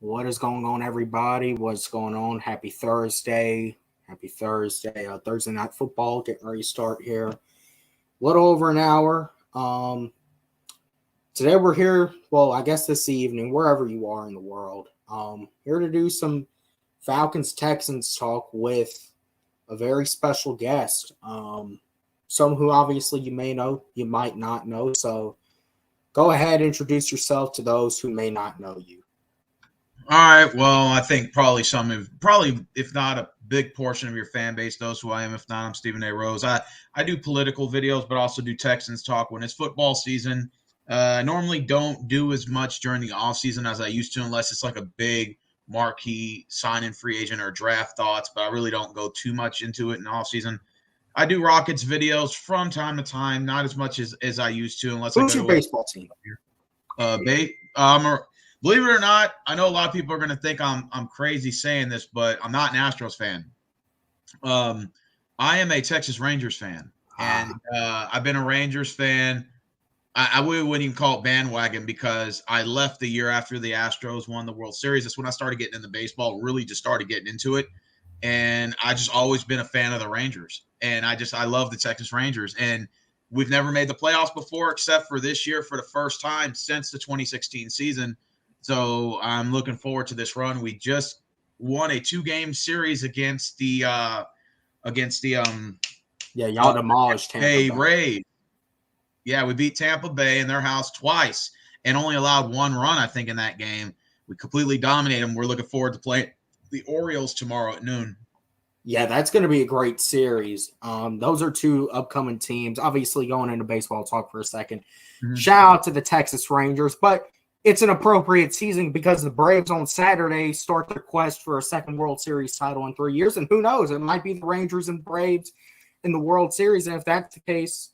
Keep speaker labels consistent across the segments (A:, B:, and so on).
A: What is going on, everybody? What's going on? Happy Thursday. Happy Thursday. Thursday night football getting ready to start here. A little over an hour. Today we're here, well, I guess this evening, wherever you are in the world, here to do some Falcons Texans talk with a very special guest. Some who obviously you may know, you might not know. So go ahead, introduce yourself to those who may not know you.
B: All right. Well, I think probably if not a big portion of your fan base knows who I am. If not, I'm Stephen A. Rose. I do political videos, but also do Texans talk when it's football season. I normally don't do as much during the off season as I used to, unless it's like a big marquee sign-in free agent or draft thoughts. But I really don't go too much into it in the off season. I do Rockets videos from time to time, not as much as I used to, unless
A: Who's
B: I go
A: your
B: to
A: baseball team?
B: Believe it or not, I know a lot of people are going to think I'm crazy saying this, but I'm not an Astros fan. I am a Texas Rangers fan, and I've been a Rangers fan. I wouldn't even call it bandwagon because I left the year after the Astros won the World Series. That's when I started getting into baseball, really just started getting into it. And I just always been a fan of the Rangers. And I love the Texas Rangers. And we've never made the playoffs before, except for this year for the first time since the 2016 season. So I'm looking forward to this run. We just won a 2-game series against the
A: y'all demolished Tampa Bay.
B: Rays. Yeah, we beat Tampa Bay in their house twice and only allowed one run, I think, in that game. We completely dominated them. We're looking forward to playing the Orioles tomorrow at noon.
A: Yeah, that's going to be a great series. Those are two upcoming teams. Obviously, going into baseball talk for a second. Mm-hmm. Shout out to the Texas Rangers, but it's an appropriate season because the Braves on Saturday start their quest for a second World Series title in 3 years, and who knows, it might be the Rangers and Braves in the World Series, and if that's the case,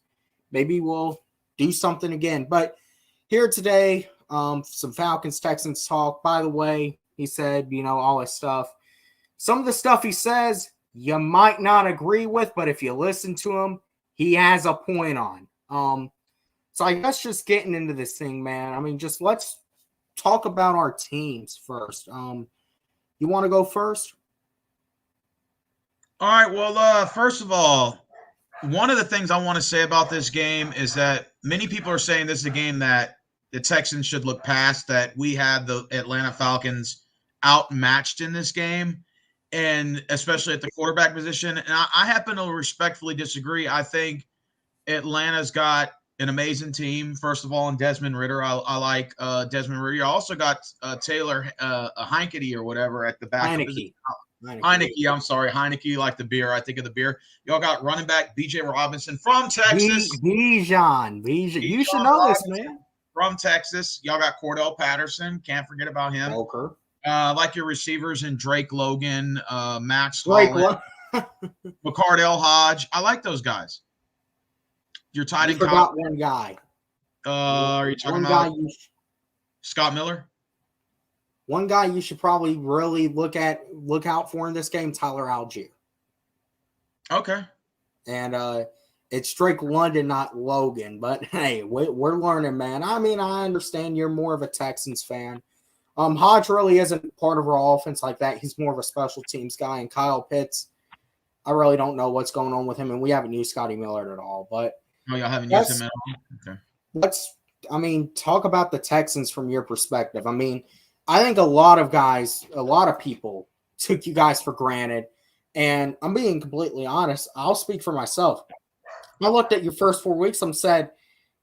A: maybe we'll do something again. But here today, some Falcons Texans talk. By the way, he said, all his stuff. Some of the stuff he says you might not agree with, but if you listen to him, he has a point on. So I guess just getting into this thing, man. I mean, just let's talk about our teams first. You want to go first?
B: All right. Well, first of all, one of the things I want to say about this game is that many people are saying this is a game that the Texans should look past, that we had the Atlanta Falcons outmatched in this game, and especially at the quarterback position. And I happen to respectfully disagree. I think Atlanta's got an amazing team, first of all, in Desmond Ridder. I like Desmond Ridder. You also got Taylor Heinicke or whatever at the back. Heinicke, I'm sorry. Heinicke, like the beer. I think of the beer. Y'all got running back B.J. Robinson from Texas.
A: Bijan. You should know Robinson, this, man.
B: From Texas. Y'all got Cordell Patterson. Can't forget about him.
A: Okay.
B: Like your receivers in Drake Logan, Max Holland, McCardell Hodge. I like those guys. Your tight end.
A: Forgot one guy.
B: Are you talking about Scott Miller?
A: One guy you should probably really look out for in this game, Tyler Algier.
B: Okay.
A: And it's Drake London, not Logan. But hey, we're learning, man. I mean, I understand you're more of a Texans fan. Hodge really isn't part of our offense like that. He's more of a special teams guy. And Kyle Pitts, I really don't know what's going on with him. And we haven't used Scotty Miller at all. But
B: y'all haven't used him at all? Okay.
A: Talk about the Texans from your perspective. I mean, I think a lot of people took you guys for granted. And I'm being completely honest. I'll speak for myself. I looked at your first 4 weeks and said,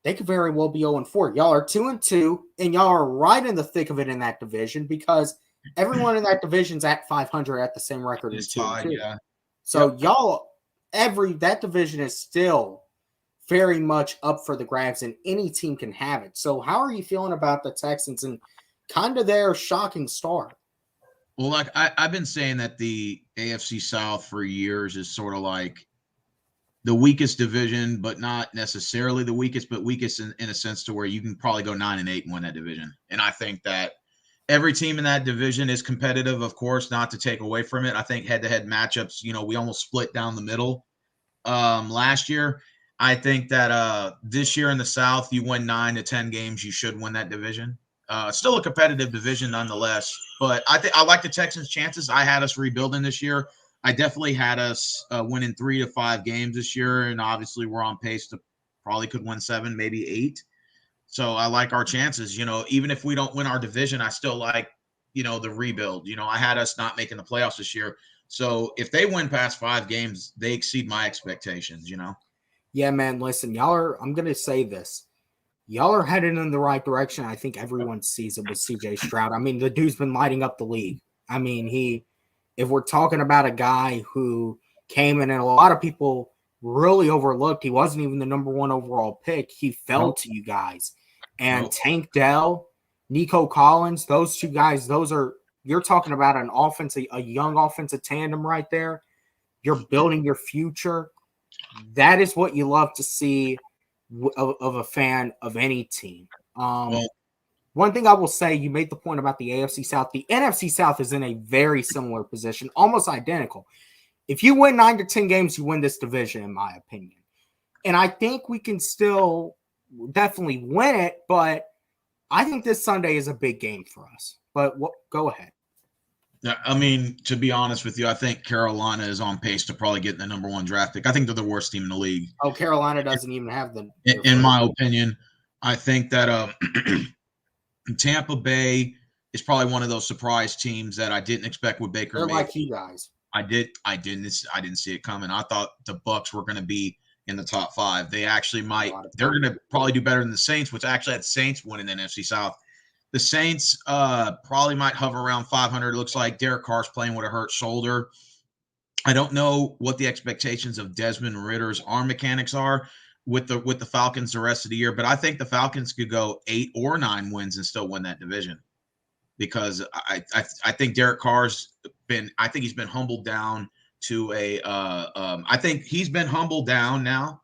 A: they could very well be 0-4. Y'all are 2-2, and y'all are right in the thick of it in that division because everyone in that division's at 500 at the same record as 2-2.
B: Yeah.
A: So that division is still very much up for the grabs, and any team can have it. So how are you feeling about the Texans and kind of their shocking start?
B: Well, like I've been saying that the AFC South for years is sort of like the weakest division, but not necessarily the weakest, but weakest in a sense to where you can probably go 9-8 and win that division. And I think that every team in that division is competitive, of course, not to take away from it. I think head-to-head matchups, we almost split down the middle last year. I think that this year in the South, you win 9 to 10 games, you should win that division. Still a competitive division nonetheless, but I like the Texans' chances. I had us rebuilding this year. I definitely had us winning 3 to 5 games this year, and obviously we're on pace to probably could win 7, maybe 8. So I like our chances. Even if we don't win our division, I still like, the rebuild. I had us not making the playoffs this year. So if they win past 5 games, they exceed my expectations,
A: Yeah, man, listen, I'm going to say this. Y'all are headed in the right direction. I think everyone sees it with CJ Stroud. I mean, the dude's been lighting up the league. I mean, if we're talking about a guy who came in and a lot of people really overlooked, he wasn't even the number 1 overall pick. He fell to you guys. And Tank Dell, Nico Collins, those 2 guys, you're talking about a young offensive tandem right there. You're building your future. That is what you love to see of a fan of any team. One thing I will say, you made the point about the AFC South. The NFC South is in a very similar position, almost identical. If you win 9 to 10 games, you win this division, in my opinion. And I think we can still definitely win it, but I think this Sunday is a big game for us. But go ahead.
B: I mean, to be honest with you, I think Carolina is on pace to probably get the number 1 draft pick. I think they're the worst team in the league.
A: Oh, Carolina doesn't even have the.
B: In my opinion, I think that Tampa Bay is probably one of those surprise teams that I didn't expect with Baker
A: They're
B: Mayfield.
A: like you guys.
B: I didn't see it coming. I thought the Bucs were going to be in the top 5. They actually might. They're going to probably do better than the Saints, which actually had Saints winning the NFC South. The Saints probably might hover around 500. It looks like Derek Carr's playing with a hurt shoulder. I don't know what the expectations of Desmond Ritter's arm mechanics are with the Falcons the rest of the year, but I think the Falcons could go 8 or 9 wins and still win that division, because I think Derek Carr's he's been humbled down to I think he's been humbled down now,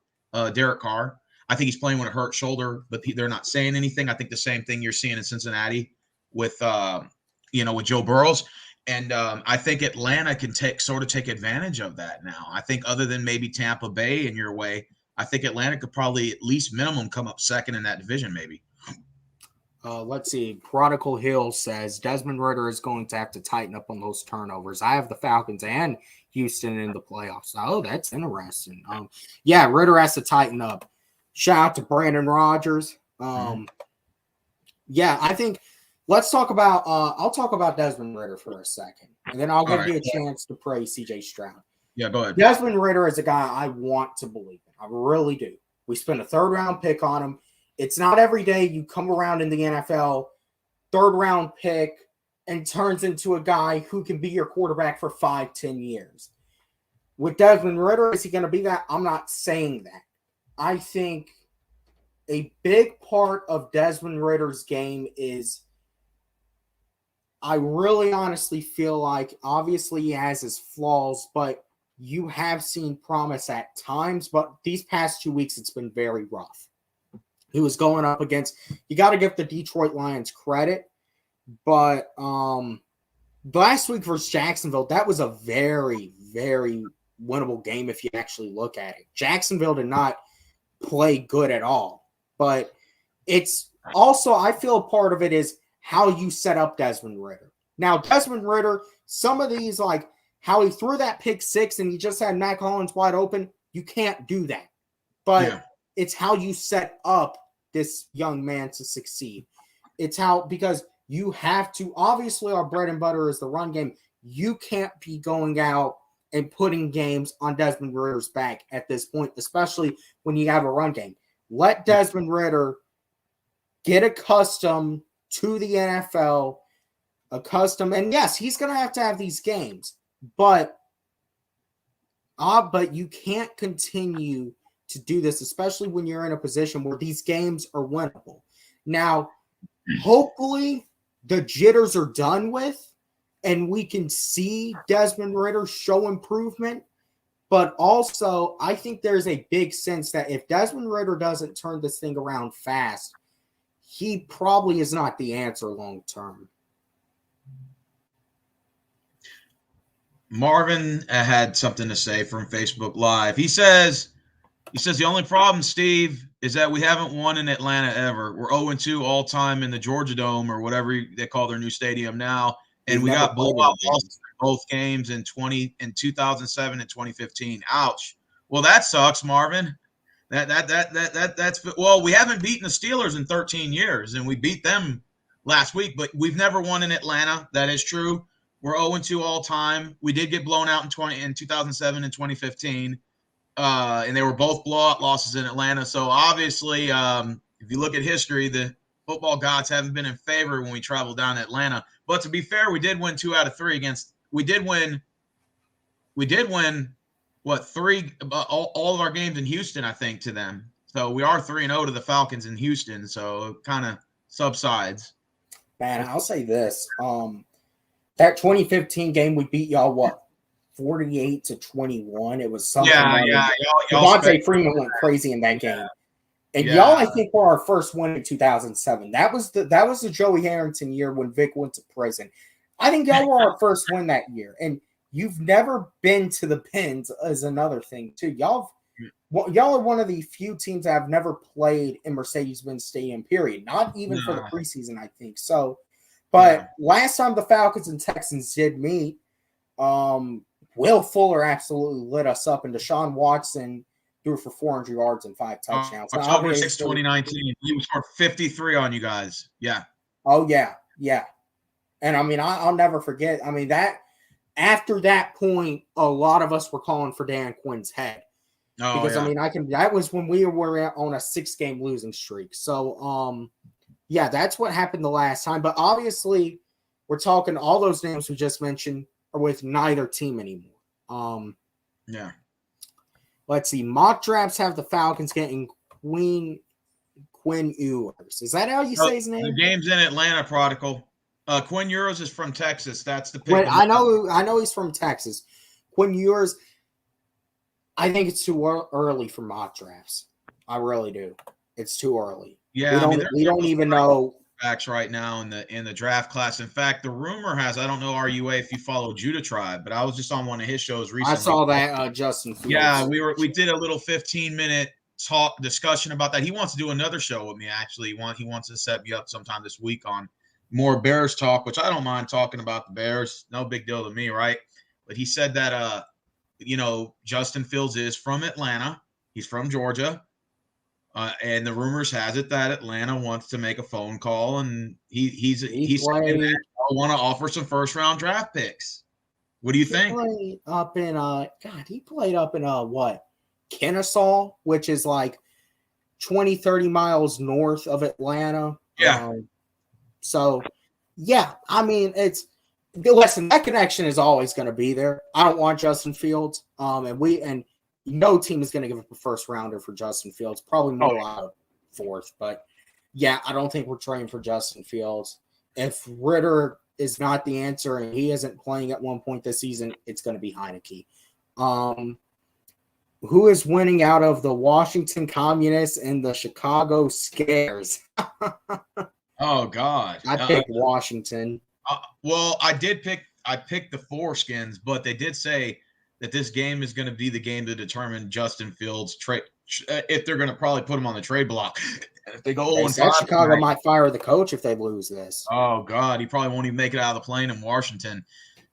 B: Derek Carr. I think he's playing with a hurt shoulder, but they're not saying anything. I think the same thing you're seeing in Cincinnati with Joe Burrows. And I think Atlanta can take advantage of that now. I think other than maybe Tampa Bay in your way, I think Atlanta could probably at least minimum come up second in that division maybe.
A: Let's see. Prodigal Hill says Desmond Ridder is going to have to tighten up on those turnovers. I have the Falcons and Houston in the playoffs. Oh, that's interesting. Yeah, Ridder has to tighten up. Shout out to Brandon Rodgers. Yeah, I think let's talk about I'll talk about Desmond Ridder for a second, and then I'll give you a chance to praise CJ Stroud.
B: Yeah, go ahead.
A: Desmond Ridder is a guy I want to believe in. I really do. We spent a 3rd-round pick on him. It's not every day you come around in the NFL, 3rd-round pick, and turns into a guy who can be your quarterback for 5-10 years. With Desmond Ridder, is he going to be that? I'm not saying that. I think a big part of Desmond Ridder's game is I really honestly feel like obviously he has his flaws, but you have seen promise at times. But these past 2 weeks, it's been very rough. He was going up against – you got to give the Detroit Lions credit. But last week versus Jacksonville, that was a very, very winnable game if you actually look at it. Jacksonville did not play good at all. But it's also – I feel a part of it is how you set up Desmond Ridder. Now, Desmond Ridder, some of these, like how he threw that pick 6 and he just had Mac Hollins wide open, you can't do that. But it's how you set up this young man to succeed. It's how, because you have to, obviously our bread and butter is the run game. You can't be going out and putting games on Desmond Ridder's back at this point, especially when you have a run game. Let Desmond Ridder get accustomed to the NFL, and yes, he's going to have these games, but you can't continue to do this, especially when you're in a position where these games are winnable. Now, hopefully the jitters are done with and we can see Desmond Ridder show improvement. But also, I think there's a big sense that if Desmond Ridder doesn't turn this thing around fast, he probably is not the answer long term.
B: Marvin had something to say from Facebook Live. He says, He says the only problem, Steve, is that we haven't won in Atlanta ever. We're 0-2 all time in the Georgia Dome or whatever they call their new stadium now, and we got blowout losses in both games in 2007 and 2015. Ouch. Well, that sucks, Marvin. That's well, we haven't beaten the Steelers in 13 years, and we beat them last week, but we've never won in Atlanta. That is true. We're 0-2 all time. We did get blown out in 2007 and 2015. And they were both blowout losses in Atlanta. So obviously, if you look at history, the football gods haven't been in favor when we travel down to Atlanta. But to be fair, we did win 2 out of 3 against. We did win. What, 3? All of our games in Houston, I think, to them. So we are 3-0 to the Falcons in Houston. So it kind of subsides.
A: Man, I'll say this: that 2015 game, we beat y'all. What? 48-21. It was something.
B: Yeah.
A: Devontae Freeman went crazy in that game, and y'all, I think, were our first win in 2007. That was the Joey Harrington year when Vic went to prison. I think y'all were our first win that year, and you've never been to the Pens is another thing too. Y'all are one of the few teams that have never played in Mercedes-Benz Stadium. Period. Not even for the preseason, I think. So, but last time the Falcons and Texans did meet, Will Fuller absolutely lit us up, and Deshaun Watson threw for 400 yards and 5 touchdowns.
B: October 6, 2019. He scored 53 on you guys. Yeah.
A: Oh, yeah. And, I mean, I'll never forget. I mean, that after that point, a lot of us were calling for Dan Quinn's head.
B: Oh,
A: because,
B: yeah.
A: I mean, that was when we were on a 6-game losing streak. So, yeah, that's what happened the last time. But, obviously, we're talking all those names we just mentioned are with neither team anymore.
B: Yeah.
A: Let's see. Mock drafts have the Falcons getting Quinn Ewers. Is that how you say his name?
B: The game's in Atlanta, Prodigal. Quinn Ewers is from Texas. That's the pick.
A: I know he's from Texas. Quinn Ewers, I think it's too early for mock drafts. I really do. It's too early.
B: Yeah,
A: we don't even know
B: backs right now in the draft class. In fact, the rumor has, I don't know RUA if you follow Judah Tribe, but I was just on one of his shows recently.
A: I saw that Justin Fields.
B: Yeah, we did a little 15-minute discussion about that. He wants to do another show with me, actually. He wants to set me up sometime this week on more Bears talk, which I don't mind talking about the Bears. No big deal to me, right? But he said that Justin Fields is from Atlanta. He's from Georgia. And the rumors has it that Atlanta wants to make a phone call, and he's saying that I want to offer some first-round draft picks. What do you think?
A: He played up in what? Kennesaw, which is like 20, 30 miles north of Atlanta.
B: Yeah.
A: So, yeah, I mean, listen, that connection is always going to be there. I don't want Justin Fields. And no team is going to give up a first rounder for Justin Fields. Probably more out of 4th. But, yeah, I don't think we're trading for Justin Fields. If Ritter is not the answer and he isn't playing at one point this season, it's going to be Heineke. Who is winning out of the Washington Communists and the Chicago Scares?
B: Oh, God.
A: I picked Washington.
B: Well, I picked the Foreskins, but they did say that this game is going to be the game to determine Justin Fields' trade, if they're going to probably put him on the trade block. If they go 0-5,
A: Chicago might fire the coach if they lose this.
B: Oh, God. He probably won't even make it out of the plane in Washington.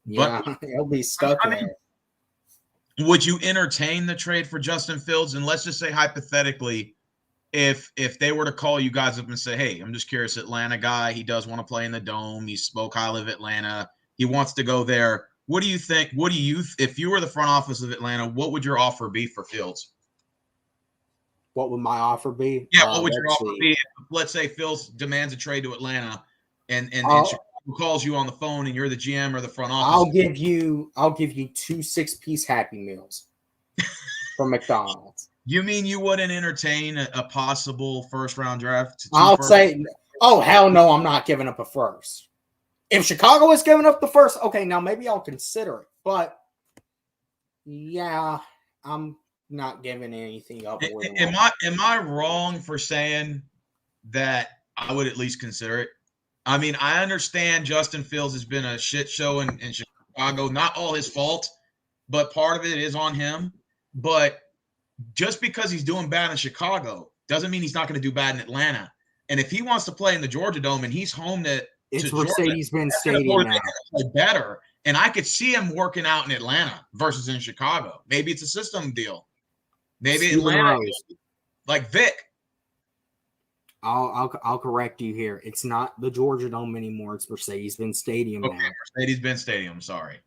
A: Yeah, he'll be stuck there.
B: Would you entertain the trade for Justin Fields? And let's just say hypothetically, if they were to call you guys up and say, hey, I'm just curious, Atlanta guy, he does want to play in the Dome. He spoke highly of Atlanta. He wants to go there. What do you think? If you were the front office of Atlanta, what would your offer be for Fields?
A: What would my offer be?
B: Yeah, what would your offer be? If, let's say Fields demands a trade to Atlanta and Chicago calls you on the phone and you're the GM or the front office.
A: I'll give you 2 6-piece Happy Meals from McDonald's.
B: You mean you wouldn't entertain a possible first-round draft?
A: Say, oh, hell no, I'm not giving up a first. If Chicago is giving up the first, okay, now maybe I'll consider it. But, yeah, I'm not giving anything up.
B: Am I wrong for saying that I would at least consider it? I mean, I understand Justin Fields has been a shit show in Chicago. Not all his fault, but part of it is on him. But just because he's doing bad in Chicago doesn't mean he's not going to do bad in Atlanta. And if he wants to play in the Georgia Dome and he's home to Georgia,
A: Mercedes-Benz Stadium now.
B: Play better. And I could see him working out in Atlanta versus in Chicago. Maybe it's a system deal. Maybe
A: Steven
B: Atlanta,
A: Rose.
B: like Vic.
A: I'll correct you here. It's not the Georgia Dome anymore. It's Mercedes-Benz Stadium now.
B: Mercedes-Benz Stadium. Sorry.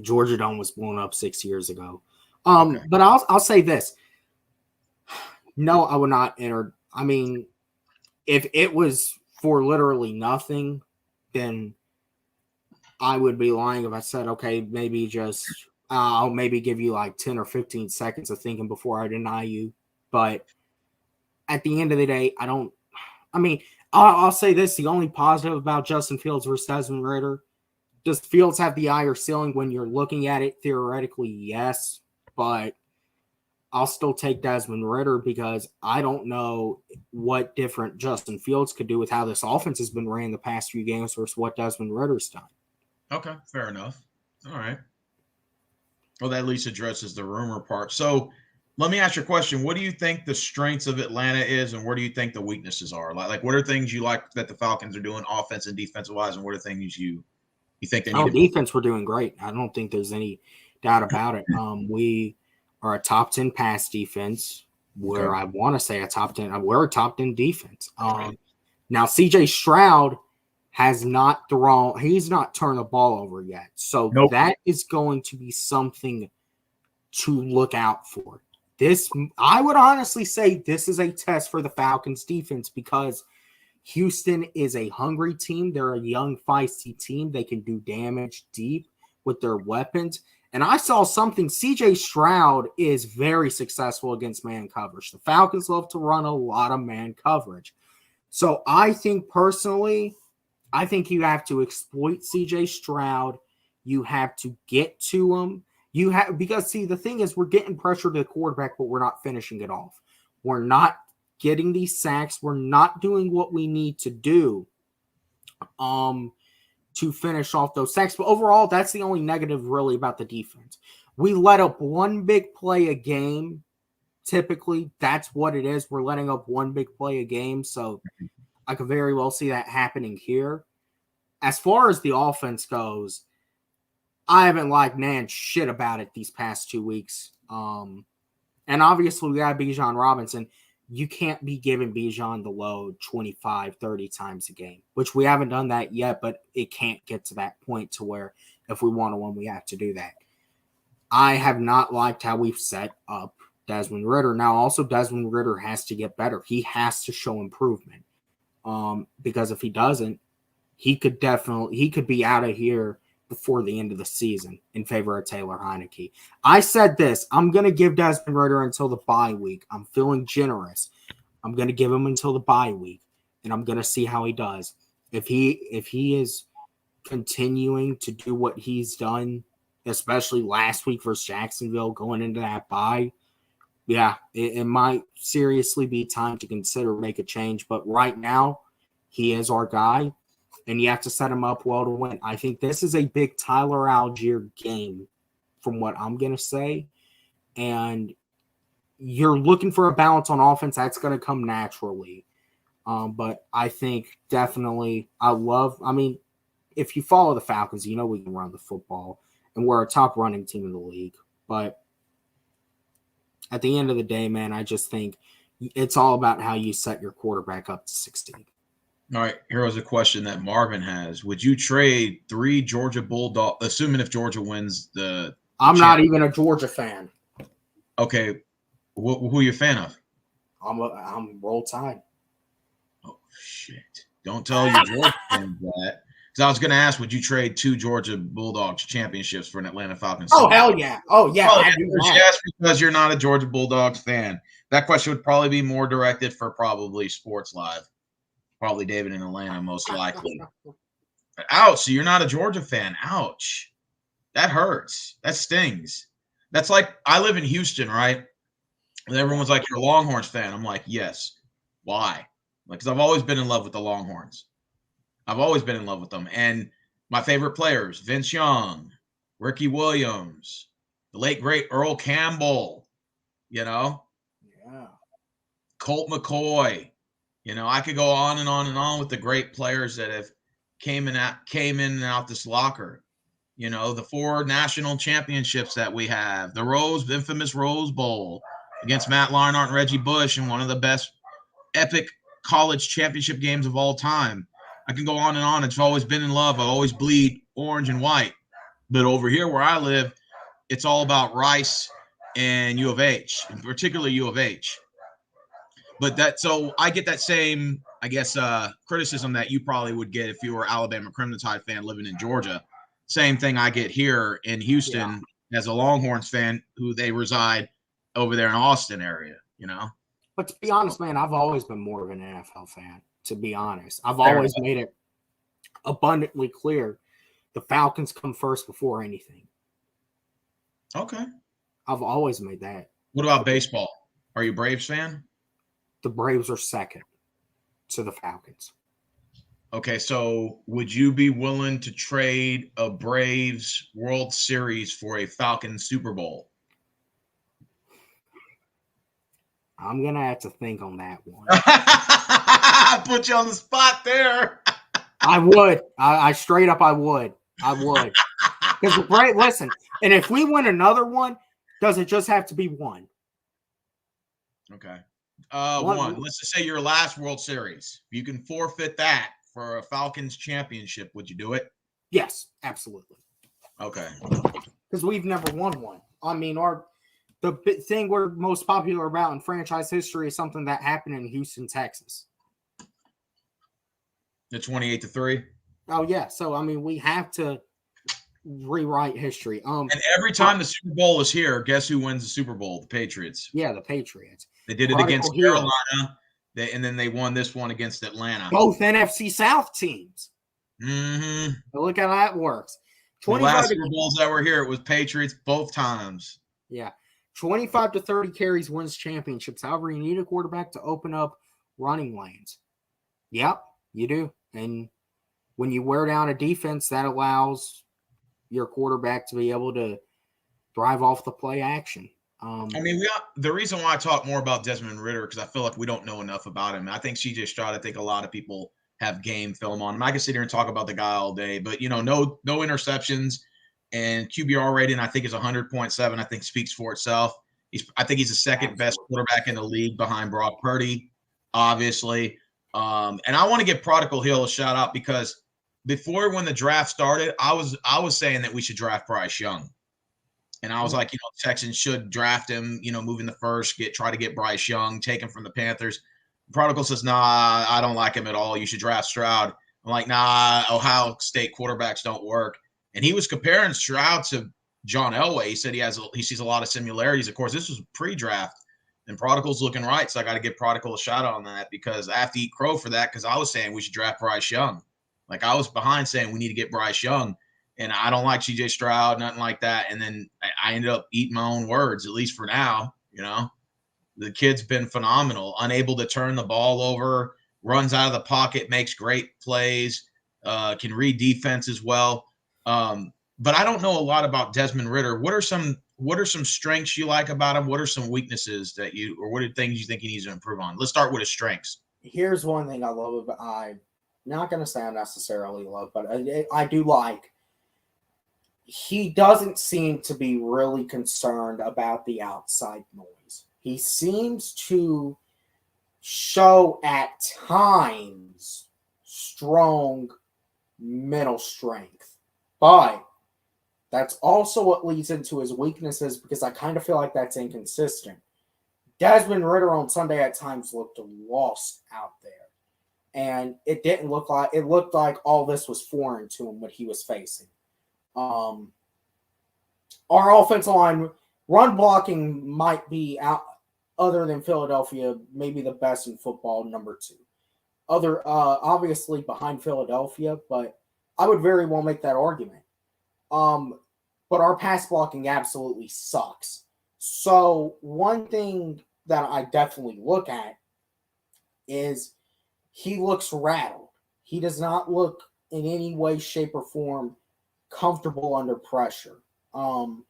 A: Georgia Dome was blown up 6 years ago.
B: Okay.
A: But I'll say this. No, I would not enter. I mean, if it was for literally nothing, then I would be lying if I said, okay, maybe just I'll maybe give you like 10 or 15 seconds of thinking before I deny you. But at the end of the day, I'll say this. The only positive about Justin Fields versus Desmond Ridder, does Fields have the higher ceiling when you're looking at it? Theoretically, yes. But I'll still take Desmond Ridder because I don't know what different Justin Fields could do with how this offense has been ran the past few games versus what Desmond Ridder's done.
B: Okay, fair enough. All right. Well, that at least addresses the rumor part. So let me ask you a question. What do you think the strengths of Atlanta is, and where do you think the weaknesses are? Like what are things you like that the Falcons are doing offense and defensive wise, and what are things you think they need to do?
A: Defense, we're doing great. I don't think there's any doubt about it. We are a top 10 pass defense where I want to say we're a top 10 defense. Now CJ Stroud he's not turned the ball over yet. So that is going to be something to look out for. I would honestly say this is a test for the Falcons defense because Houston is a hungry team. They're a young, feisty team. They can do damage deep with their weapons. And I saw something. CJ Stroud is very successful against man coverage. The Falcons love to run a lot of man coverage. So I think personally, you have to exploit CJ Stroud. You have to get to him. Because the thing is, we're getting pressure to the quarterback, but we're not finishing it off. We're not getting these sacks. We're not doing what we need to do to finish off those sacks. But overall, that's the only negative really about the defense. We let up one big play a game. Typically, that's what it is. We're letting up one big play a game. So I could very well see that happening here. As far as the offense goes, I haven't liked shit about it these past 2 weeks. And obviously, we got Bijan Robinson. You can't be giving Bijan the load 25, 30 times a game, which we haven't done that yet, but it can't get to that point to where if we want to win, we have to do that. I have not liked how we've set up Desmond Ridder. Now, also, Desmond Ridder has to get better. He has to show improvement because if he doesn't, he could be out of here before the end of the season in favor of Taylor Heineke. I said this. I'm going to give Desmond Ridder until the bye week. I'm feeling generous. I'm going to give him until the bye week, and I'm going to see how he does. If he is continuing to do what he's done, especially last week versus Jacksonville going into that bye, it might seriously be time to consider make a change. But right now, he is our guy. And you have to set him up well to win. I think this is a big Tyler Algier game from what I'm going to say. And you're looking for a balance on offense. That's going to come naturally. But I think definitely if you follow the Falcons, you know we can run the football. And we're a top running team in the league. But at the end of the day, man, I just think it's all about how you set your quarterback up to succeed.
B: All right, here was a question that Marvin has. Would you trade 3 Georgia Bulldogs, assuming if Georgia wins the
A: I'm not even a Georgia fan.
B: Okay, who are you a fan of?
A: I'm Roll Tide.
B: Oh, shit. Don't tell your Georgia fans that. Because I was going to ask, would you trade 2 Georgia Bulldogs championships for an Atlanta Falcons?
A: Oh, hell yeah. Oh, yeah.
B: Yes, because you're not a Georgia Bulldogs fan. That question would probably be more directed for probably Sports Live. Probably David in Atlanta, most likely. But ouch, so you're not a Georgia fan. Ouch. That hurts. That stings. That's like, I live in Houston, right? And everyone's like, you're a Longhorns fan. I'm like, yes. Why? Because I've always been in love with the Longhorns. I've always been in love with them. And my favorite players, Vince Young, Ricky Williams, the late, great Earl Campbell. you know,
A: Yeah.
B: Colt McCoy. You know, I could go on and on and on with the great players that have came in and out this locker. You know, the 4 national championships that we have, the infamous Rose Bowl against Matt Leinart and Reggie Bush in one of the best epic college championship games of all time. I can go on and on. It's always been in love. I always bleed orange and white. But over here where I live, it's all about Rice and U of H, and particularly U of H. But so I get that same, I guess, criticism that you probably would get if you were Alabama Crimson Tide fan living in Georgia. Same thing I get here in Houston as a Longhorns fan who they reside over there in Austin area, you know.
A: But to be honest, man, I've always been more of an NFL fan, to be honest. I've always made it abundantly clear the Falcons come first before anything.
B: Okay.
A: I've always made that.
B: What about baseball? Are you a Braves fan?
A: The Braves are second to the Falcons.
B: Okay, so would you be willing to trade a Braves World Series for a Falcons Super Bowl?
A: I'm going to have to think on that one.
B: I put you on the spot there.
A: I would. I straight up, I would. I would. Because the Braves, listen, and if we win another one, does it just have to be one?
B: Okay. One. Let's just say your last World Series. If you can forfeit that for a Falcons championship, would you do it?
A: Yes, absolutely.
B: Okay.
A: Because we've never won one. I mean, the thing we're most popular about in franchise history is something that happened in Houston, Texas.
B: The 28-3.
A: Oh yeah. So I mean, we have to rewrite history.
B: And every time the Super Bowl is here, guess who wins the Super Bowl? The Patriots.
A: Yeah, the Patriots.
B: They did it against Carolina, and then they won this one against Atlanta.
A: Both NFC South teams.
B: Mm-hmm.
A: Look how that works.
B: The last Super Bowls that were here, it was Patriots both times.
A: Yeah. 25 to 30 carries wins championships. However, you need a quarterback to open up running lanes. Yep, you do. And when you wear down a defense, that allows your quarterback to be able to drive off the play action.
B: I mean, the reason why I talk more about Desmond Ridder, because I feel like we don't know enough about him. I think CJ Stroud, I think a lot of people have game film on him. I can sit here and talk about the guy all day, but, you know, no interceptions, and QBR rating, I think, is 100.7. I think speaks for itself. I think he's the second best quarterback in the league behind Brock Purdy, obviously. And I want to give Prodigal Hill a shout out because before when the draft started, I was saying that we should draft Bryce Young. And I was like, you know, Texans should draft him, you know, moving the first, try to get Bryce Young, take him from the Panthers. Prodigal says, nah, I don't like him at all. You should draft Stroud. I'm like, nah, Ohio State quarterbacks don't work. And he was comparing Stroud to John Elway. He said he sees a lot of similarities. Of course, this was pre-draft, and Prodigal's looking right. So I got to give Prodigal a shout out on that because I have to eat crow for that because I was saying we should draft Bryce Young. Like I was behind saying we need to get Bryce Young. And I don't like CJ Stroud, nothing like that. And then I ended up eating my own words, at least for now. You know, the kid's been phenomenal, unable to turn the ball over, runs out of the pocket, makes great plays, can read defense as well. But I don't know a lot about Desmond Ridder. What are some strengths you like about him? What are some weaknesses what are things you think he needs to improve on? Let's start with his strengths.
A: Here's one thing I love about I'm not going to say I necessarily love, but I do like. He doesn't seem to be really concerned about the outside noise. He seems to show at times strong mental strength, but that's also what leads into his weaknesses because I kind of feel like that's inconsistent. Desmond Ridder on Sunday at times looked lost out there, and it looked like all this was foreign to him what he was facing. Our offensive line run blocking might be out, other than Philadelphia, maybe the best in football, number 2. Obviously behind Philadelphia, but I would very well make that argument. But our pass blocking absolutely sucks. So one thing that I definitely look at is he looks rattled. He does not look in any way, shape, or form comfortable under pressure. The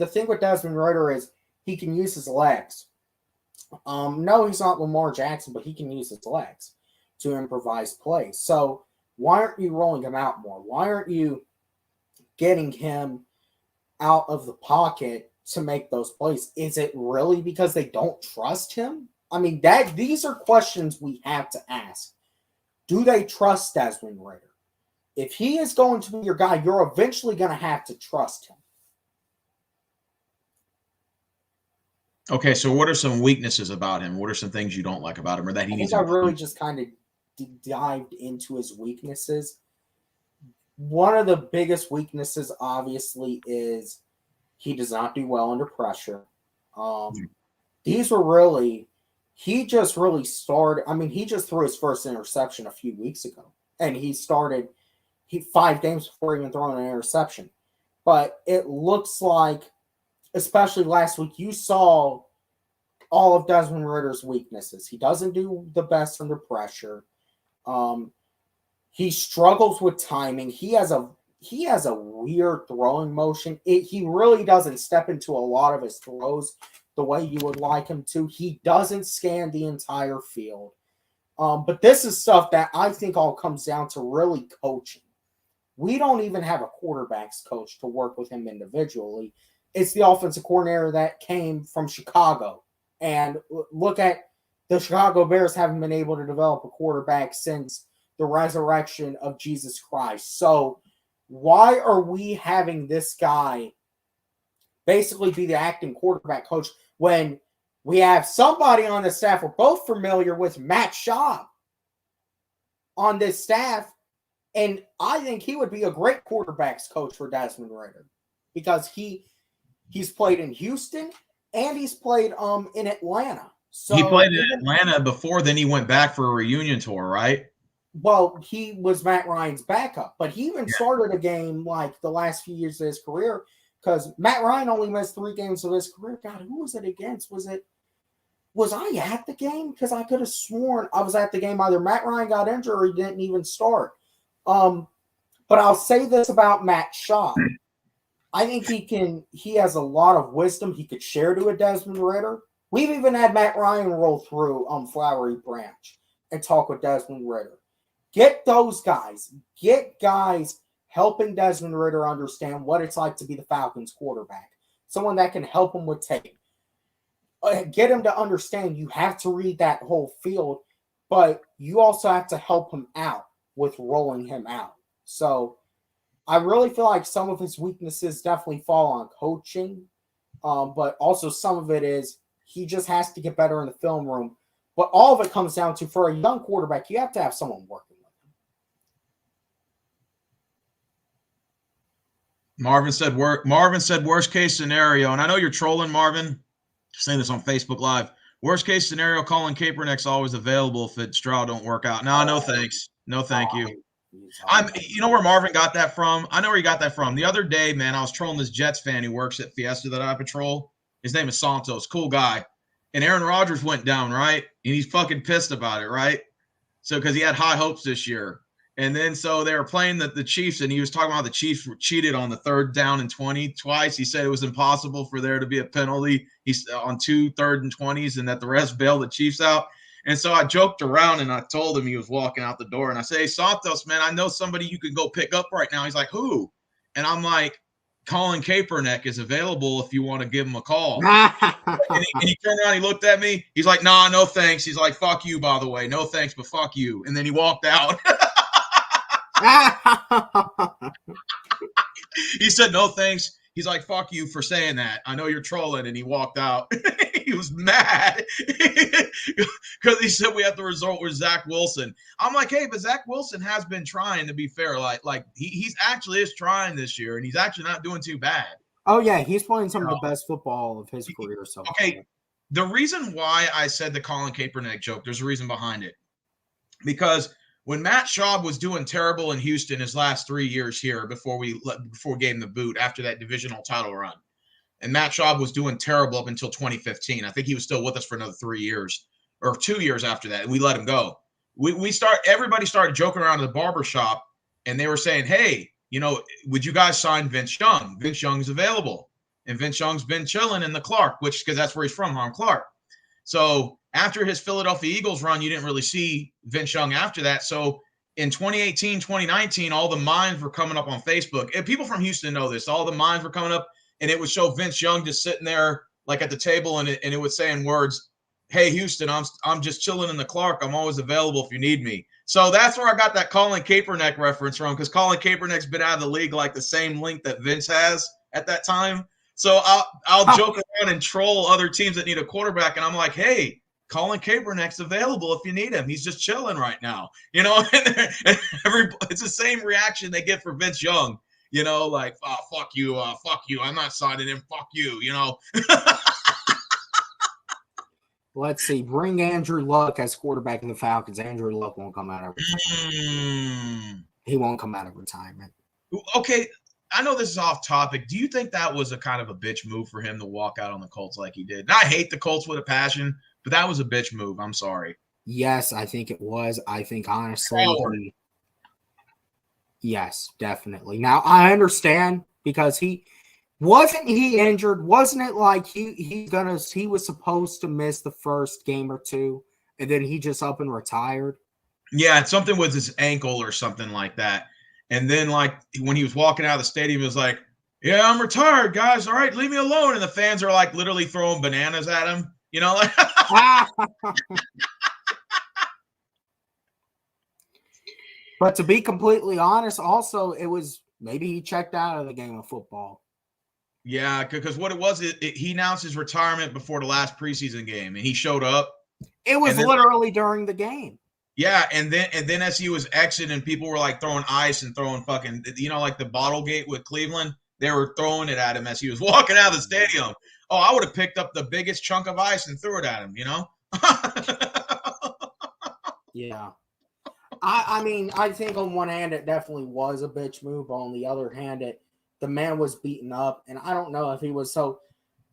A: thing with Desmond Ridder is he can use his legs. No, he's not Lamar Jackson, but he can use his legs to improvise plays. So why aren't you rolling him out more? Why aren't you getting him out of the pocket to make those plays? Is it really because they don't trust him? I mean, these are questions we have to ask. Do they trust Desmond Ridder? If he is going to be your guy, you're eventually going to have to trust him.
B: Okay, so what are some weaknesses about him? What are some things you don't like about him, or that he needs to improve?
A: I really just kind of dived into his weaknesses. One of the biggest weaknesses, obviously, is he does not do well under pressure. These were really, he just really started. I mean, he just threw his first interception a few weeks ago, and he started 5 games before even throwing an interception. But it looks like, especially last week, you saw all of Desmond Ridder's weaknesses. He doesn't do the best under pressure. He struggles with timing. He has a weird throwing motion. He really doesn't step into a lot of his throws the way you would like him to. He doesn't scan the entire field. But this is stuff that I think all comes down to really coaching. We don't even have a quarterbacks coach to work with him individually. It's the offensive coordinator that came from Chicago. And look at the Chicago Bears haven't been able to develop a quarterback since the resurrection of Jesus Christ. So why are we having this guy basically be the acting quarterback coach when we have somebody on the staff? We're both familiar with Matt Schaub on this staff. And I think he would be a great quarterbacks coach for Desmond Ridder because he's played in Houston and he's played in Atlanta. So
B: he played in Atlanta before, then he went back for a reunion tour, right?
A: Well, he was Matt Ryan's backup, but he even started a game like the last few years of his career because Matt Ryan only missed 3 games of his career. God, who was it against? Was I at the game? Because I could have sworn I was at the game. Either Matt Ryan got injured or he didn't even start. But I'll say this about Matt Schaub. I think he has a lot of wisdom he could share to a Desmond Ridder. We've even had Matt Ryan roll through Flowery Branch and talk with Desmond Ridder. Get those guys. Get guys helping Desmond Ridder understand what it's like to be the Falcons quarterback. Someone that can help him with tape. Get him to understand you have to read that whole field, but you also have to help him out with rolling him out. So I really feel like some of his weaknesses definitely fall on coaching, but also some of it is he just has to get better in the film room. But all of it comes down to, for a young quarterback, you have to have someone working with him.
B: Marvin said worst case scenario, and I know you're trolling, Marvin. Saying this on Facebook Live. Worst case scenario, Colin Kaepernick's always available if Stroud don't work out. No thanks. No, thank you. You know where Marvin got that from? I know where he got that from. The other day, man, I was trolling this Jets fan who works at Fiesta that I patrol. His name is Santos, cool guy. And Aaron Rodgers went down, right? And he's fucking pissed about it, right? So because he had high hopes this year. And then so they were playing the Chiefs, and he was talking about the Chiefs were cheated on the 3rd down and 20 twice. He said it was impossible for there to be a penalty on 2 3rd and 20s, and that the refs bailed the Chiefs out. And so I joked around, and I told him he was walking out the door. And I say, hey, Santos, man, I know somebody you could go pick up right now. He's like, who? And I'm like, Colin Kaepernick is available if you want to give him a call. and he turned around, he looked at me. He's like, nah, no thanks. He's like, fuck you, by the way. No thanks, but fuck you. And then he walked out. He said, no thanks. He's like, fuck you for saying that. I know you're trolling. And he walked out. He was mad because he said we have to resort with Zach Wilson. I'm like, hey, but Zach Wilson has been trying, to be fair. Like he's actually is trying this year, and he's actually not doing too bad.
A: Oh, yeah. He's playing some of the best football of his career. So
B: okay. The reason why I said the Colin Kaepernick joke, there's a reason behind it. Because when Matt Schaub was doing terrible in Houston his last 3 years here before we gave him the boot after that divisional title run, and Matt Schaub was doing terrible up until 2015. I think he was still with us for another 3 years or 2 years after that, and we let him go. Everybody started joking around at the barbershop, and they were saying, hey, would you guys sign Vince Young? Vince Young's available. and Vince Young's been chilling in the Clark, because that's where he's from, Clark. So after his Philadelphia Eagles run, you didn't really see Vince Young after that. So in 2018, 2019, all the mines were coming up on Facebook. And people from Houston know this. All the mines were coming up, and it would show Vince Young just sitting there like at the table, and it was saying words, "Hey, Houston, I'm just chilling in the Clark. I'm always available if you need me." So that's where I got that Colin Kaepernick reference from, because Colin Kaepernick's been out of the league like the same length that Vince has at that time. So I'll joke around and troll other teams that need a quarterback, and I'm like, "Hey, Colin Kaepernick's available if you need him. He's just chilling right now." You know, and it's the same reaction they get for Vince Young. You know, like, "Oh, fuck you, I'm not signing him, fuck you," you know.
A: Let's see. Bring Andrew Luck as quarterback in the Falcons. Andrew Luck won't come out of retirement. He won't come out of retirement.
B: Okay, I know this is off topic. Do you think that was a kind of a bitch move for him to walk out on the Colts like he did? And I hate the Colts with a passion, but that was a bitch move. I'm sorry.
A: Yes, I think it was. I think, honestly, yes, definitely. Now, I understand, because he injured? Wasn't it like he was supposed to miss the first game or two, and then he just up and retired?
B: Yeah, it's something with his ankle or something like that. And then, like, when he was walking out of the stadium, he was like, "Yeah, I'm retired, guys. All right, leave me alone." And the fans are like literally throwing bananas at him. You know, like.
A: But to be completely honest, also, it was maybe he checked out of the game of football.
B: Yeah, because what it was, he announced his retirement before the last preseason game, and he showed up.
A: It was literally during the game.
B: Yeah, and then as he was exiting, people were like throwing ice and throwing fucking, you know, like the bottle gate with Cleveland. They were throwing it at him as he was walking out of the stadium. Oh, I would have picked up the biggest chunk of ice and threw it at him, you know?
A: Yeah. I mean, I think on one hand it definitely was a bitch move. On the other hand, the man was beaten up, and I don't know if he was. So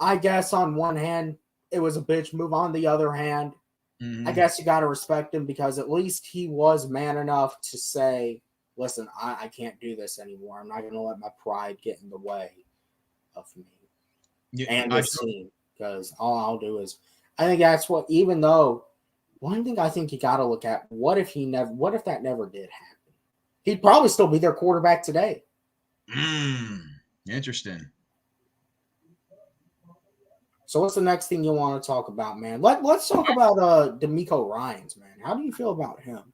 A: I guess on one hand it was a bitch move. On the other hand, I guess you got to respect him, because at least he was man enough to say, "Listen, I can't do this anymore. I'm not going to let my pride get in the way of me and this team, because all I'll do is." I think that's what. Even though one thing I think you got to look at: what if that never did happen? He'd probably still be their quarterback today.
B: Interesting.
A: So what's the next thing you want to talk about, man? Let's talk about DeMeco Ryans, man. How do you feel about him?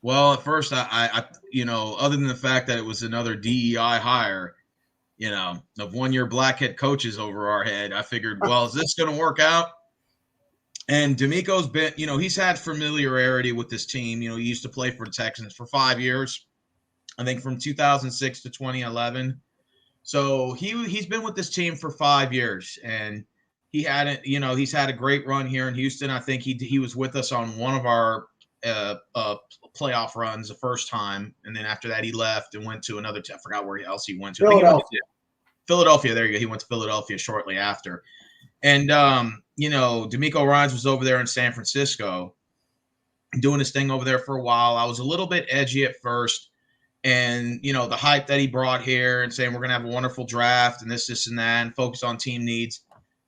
B: Well, at first, I you know, other than the fact that it was another DEI hire, you know, of one-year black head coaches over our head, I figured, well, is this going to work out? And DeMeco's been, you know, he's had familiarity with this team. You know, he used to play for the Texans for 5 years, I think from 2006 to 2011. So he's been with this team for 5 years, and he's had a great run here in Houston. I think he was with us on one of our playoff runs the first time, and then after that he left and went to another. I forgot where else he went to. Philadelphia. There you go. He went to Philadelphia shortly after, and you know, DeMeco Ryans was over there in San Francisco, doing his thing over there for a while. I was a little bit edgy at first. And, you know, the hype that he brought here and saying we're going to have a wonderful draft and this and that and focus on team needs.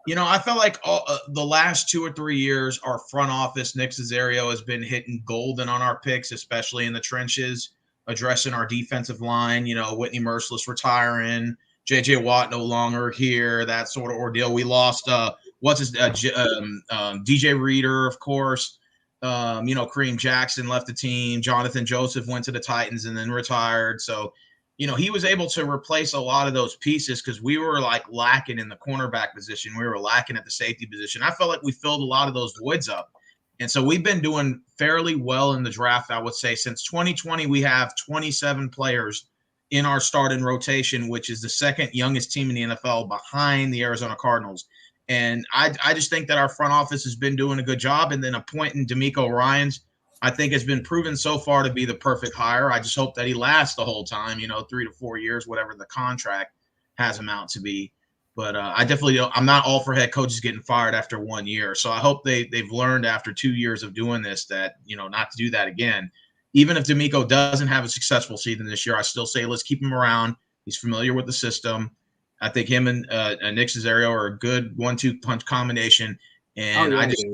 B: You know, I felt like the last 2 or 3 years, our front office, Nick Cesario, has been hitting golden on our picks, especially in the trenches, addressing our defensive line. You know, Whitney Merciless retiring, J.J. Watt no longer here, that sort of ordeal. We lost, DJ Reader, of course. You know, Kareem Jackson left the team. Jonathan Joseph went to the Titans and then retired. So, you know, he was able to replace a lot of those pieces, because we were like lacking in the cornerback position. We were lacking at the safety position. I felt like we filled a lot of those voids up. And so we've been doing fairly well in the draft, I would say. Since 2020, we have 27 players in our starting rotation, which is the second youngest team in the NFL behind the Arizona Cardinals. And I just think that our front office has been doing a good job. And then appointing DeMeco Ryans, I think, has been proven so far to be the perfect hire. I just hope that he lasts the whole time, you know, 3 to 4 years, whatever the contract has him out to be. But I definitely don't. I'm not all for head coaches getting fired after 1 year. So I hope they've learned after 2 years of doing this that, you know, not to do that again. Even if DeMeco doesn't have a successful season this year, I still say let's keep him around. He's familiar with the system. I think him and Nick Cesario are a good 1-2 punch combination, and I just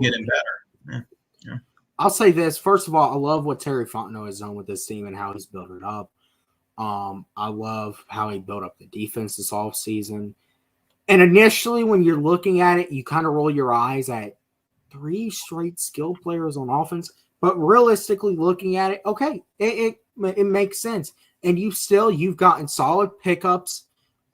B: get him better. Yeah.
A: I'll say this. First of all, I love what Terry Fontenot has done with this team and how he's built it up. I love how he built up the defense this offseason. And initially, when you're looking at it, you kind of roll your eyes at 3 straight skill players on offense. But realistically looking at it, okay, it makes sense. And you've gotten solid pickups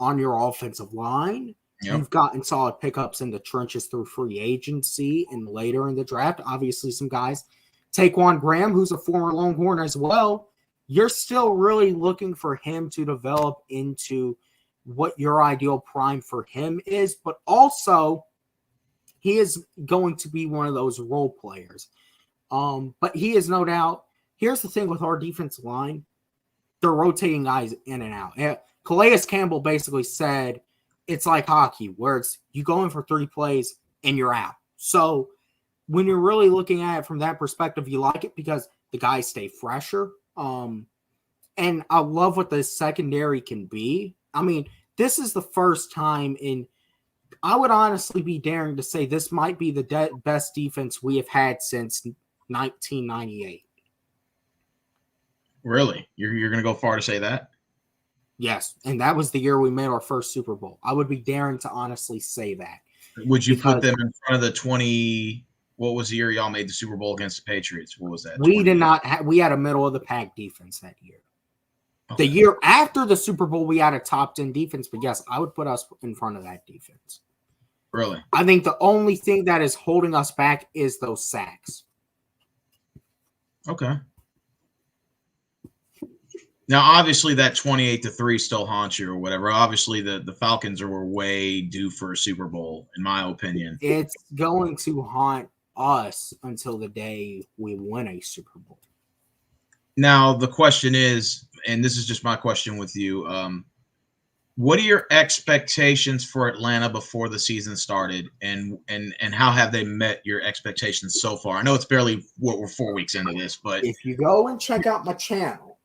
A: on your offensive line. Yep. You've gotten solid pickups in the trenches through free agency and later in the draft. Obviously, some guys. Taquan Graham, who's a former Longhorn as well. You're still really looking for him to develop into what your ideal prime for him is. But also, he is going to be one of those role players. But he is no doubt. Here's the thing with our defensive line. They're rotating guys in and out. Calais Campbell basically said it's like hockey, where it's you go in for 3 plays and you're out. So when you're really looking at it from that perspective, you like it because the guys stay fresher. And I love what the secondary can be. I mean, this is the first time I would honestly be daring to say this might be the best defense we have had since 1998.
B: Really? You're going to go far to say that?
A: Yes, and that was the year we made our first Super Bowl. I would be daring to honestly say that.
B: Would you put them in front of the 20 – what was the year y'all made the Super Bowl against the Patriots? What was that?
A: We did not – we had a middle-of-the-pack defense that year. Okay. The year after the Super Bowl, we had a top 10 defense, but yes, I would put us in front of that defense.
B: Really?
A: I think the only thing that is holding us back is those sacks.
B: Okay. Now, obviously, that 28-3 still haunts you or whatever. Obviously, the Falcons were way due for a Super Bowl, in my opinion.
A: It's going to haunt us until the day we win a Super Bowl.
B: Now, the question is, and this is just my question with you, what are your expectations for Atlanta before the season started, and how have they met your expectations so far? I know it's barely we're 4 weeks into this, but
A: if you go and check out my channel,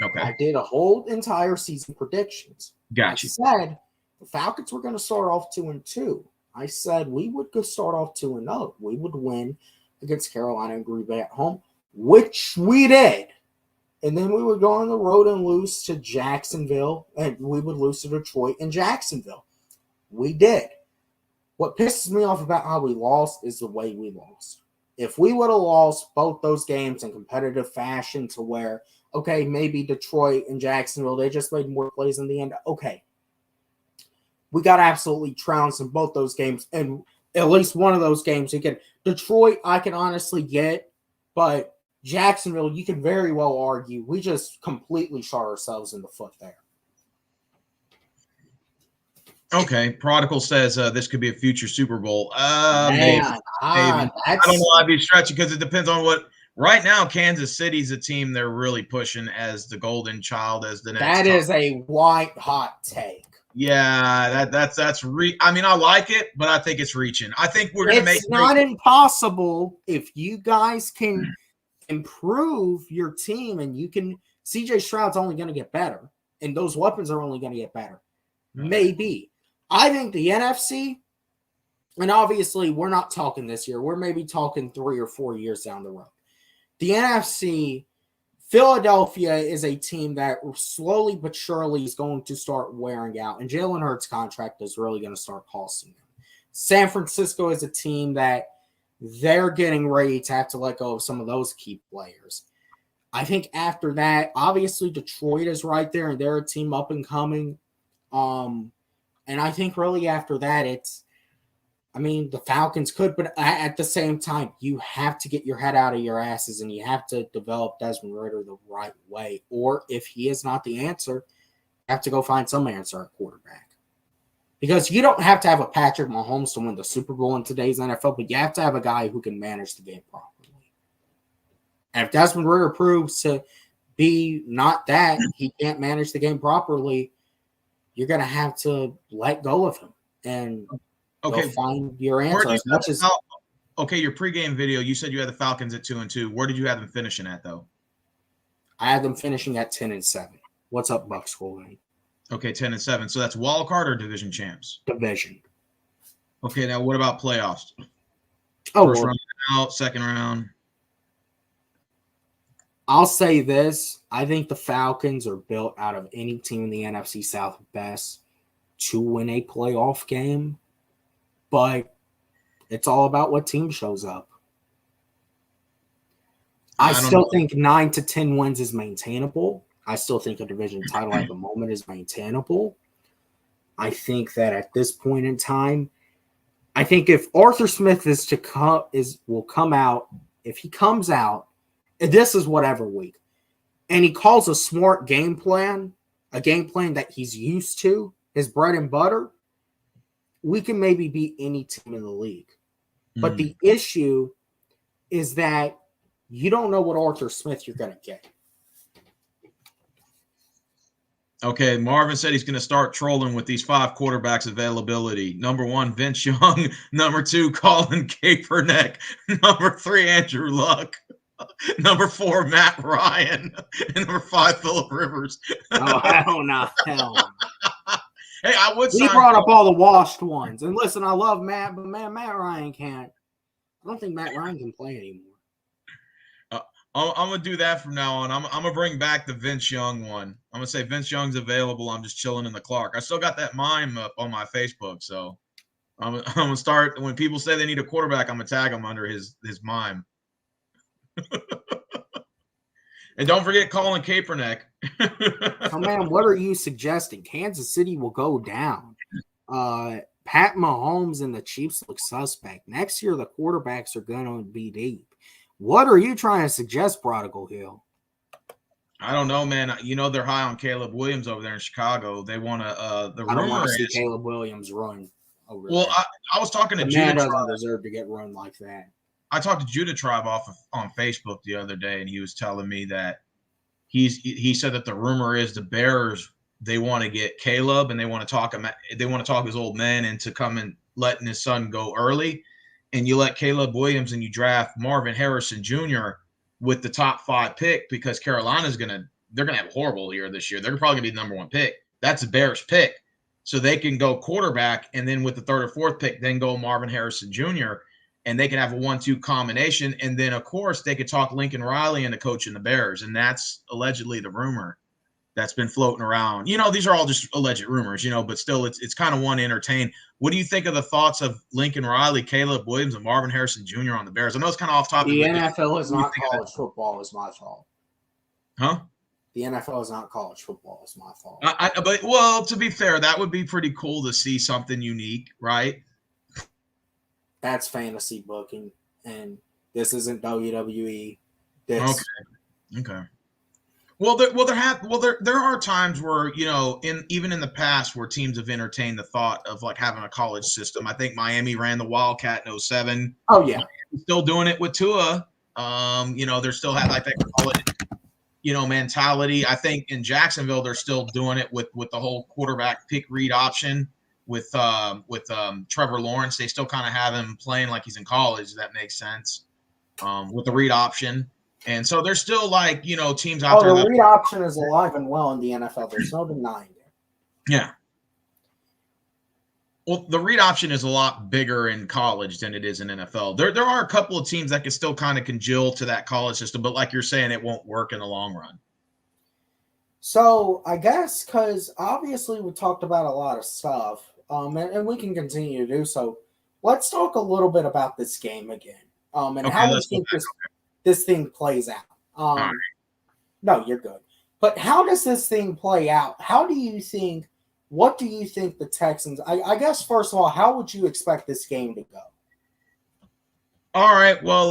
A: okay, I did a whole entire season predictions.
B: Gotcha.
A: I said the Falcons were going to start off 2-2. I said we would go start off 2-0. We would win against Carolina and Green Bay at home, which we did. And then we would go on the road and lose to Jacksonville, and we would lose to Detroit and Jacksonville. We did. What pisses me off about how we lost is the way we lost. If we would have lost both those games in competitive fashion to where, okay, maybe Detroit and Jacksonville, they just made more plays in the end. Okay. We got absolutely trounced in both those games, and at least one of those games. Again, Detroit, I can honestly get, but Jacksonville, you can very well argue we just completely shot ourselves in the foot there.
B: Okay, Prodigal says this could be a future Super Bowl. Maybe. I don't know. I'd be stretching because it depends on what. Right now, Kansas City's a team they're really pushing as the golden child, as the next.
A: That is a white hot take.
B: Yeah, that's I mean, I like it, but I think it's reaching. I think we're gonna make.
A: It's not impossible if you guys can improve your team, and you can. CJ Stroud's only going to get better, and those weapons are only going to get better. Maybe. I think the NFC, and obviously we're not talking this year. We're maybe talking 3 or 4 years down the road. The NFC, Philadelphia is a team that slowly but surely is going to start wearing out, and Jalen Hurts' contract is really going to start costing them. San Francisco is a team that they're getting ready to have to let go of some of those key players. I think after that, obviously Detroit is right there, and they're a team up and coming. And I think really after that, the Falcons could, but at the same time, you have to get your head out of your asses, and you have to develop Desmond Ridder the right way. Or if he is not the answer, you have to go find some answer at quarterback. Because you don't have to have a Patrick Mahomes to win the Super Bowl in today's NFL, but you have to have a guy who can manage the game properly. And if Desmond Ridder proves to be not that, he can't manage the game properly, you're going to have to let go of him and go find your answer.
B: Your pregame video, you said you had the Falcons at 2-2. Where did you have them finishing at, though?
A: I had them finishing at 10-7. What's up, Bucks School?
B: Okay, 10-7. So that's wild card or division champs?
A: Division.
B: Okay, now what about playoffs?
A: Oh,
B: First
A: well,
B: round out, second round.
A: I'll say this. I think the Falcons are built out of any team in the NFC South best to win a playoff game, but it's all about what team shows up. I still think 9 to 10 wins is maintainable. I still think a division title at the moment is maintainable. I think that at this point in time, I think if Arthur Smith will come out, if he comes out, and this is whatever week, and he calls a smart game plan, a game plan that he's used to, his bread and butter, we can maybe beat any team in the league. But the issue is that you don't know what Arthur Smith you're going to get.
B: Okay, Marvin said he's going to start trolling with these 5 quarterbacks availability. Number 1, Vince Young. Number 2, Colin Kaepernick. Number 3, Andrew Luck. Number 4, Matt Ryan. And number 5, Phillip Rivers.
A: Oh, hell no. Hell no.
B: Hey, I would
A: He brought up all the washed ones. And listen, I love Matt, but man, Matt Ryan can't. I don't think Matt Ryan can play anymore.
B: I'm going to do that from now on. I'm going to bring back the Vince Young one. I'm going to say Vince Young's available. I'm just chilling in the Clark. I still got that mime up on my Facebook. So I'm going to start, when people say they need a quarterback, I'm going to tag them under his mime. And don't forget Colin Kaepernick.
A: Oh, man, what are you suggesting? Kansas City will go down. Pat Mahomes and the Chiefs look suspect. Next year, the quarterbacks are going to be deep. What are you trying to suggest, Prodigal Hill?
B: I don't know, man. You know they're high on Caleb Williams over there in Chicago. They want to. The
A: I don't
B: rumor
A: want to see
B: is
A: Caleb Williams run over
B: well.
A: there.
B: I was talking to
A: The
B: Judah
A: man doesn't
B: Tribe.
A: deserve to get run like that.
B: I talked to Judah Tribe on Facebook the other day, and he was telling me that he said that the rumor is the Bears, they want to get Caleb and they want to talk his old man into coming letting his son go early. And you let Caleb Williams and you draft Marvin Harrison Jr. with the top 5 pick because Carolina's they're gonna have a horrible year this year. They're probably gonna be the number 1 pick. That's the Bears pick. So they can go quarterback, and then with the 3rd or 4th pick, then go Marvin Harrison Jr. and they can have a 1-2 combination. And then of course they could talk Lincoln Riley into coaching the Bears. And that's allegedly the rumor that's been floating around. You know, these are all just alleged rumors, but still it's kind of one to entertain. What do you think of the thoughts of Lincoln Riley, Caleb Williams, and Marvin Harrison Jr. on the Bears? I know it's kind of off topic.
A: The NFL is not college football is my fault.
B: Huh?
A: The NFL is not college football is my fault.
B: But well, to be fair, that would be pretty cool to see something unique, right?
A: That's fantasy booking, and this isn't WWE.
B: Okay. Well, there are times where even in the past where teams have entertained the thought of like having a college system. I think Miami ran the Wildcat in 2007.
A: Oh yeah,
B: still doing it with Tua. They're still have like that college, mentality. I think in Jacksonville they're still doing it with the whole quarterback pick read option with Trevor Lawrence. They still kind of have him playing like he's in college. If that makes sense. With the read option. And so there's still teams out there.
A: The read option is alive and well in the NFL. There's no denying it.
B: Yeah. Well, the read option is a lot bigger in college than it is in NFL. There are a couple of teams that can still kind of congeal to that college system, but like you're saying, it won't work in the long run.
A: So I guess because obviously we talked about a lot of stuff, and we can continue to do so. Let's talk a little bit about this game again, and how we think this thing plays out.
B: Right.
A: No, you're good. But how does this thing play out? What do you think the Texans, I guess, first of all, how would you expect this game to go?
B: All right. Well,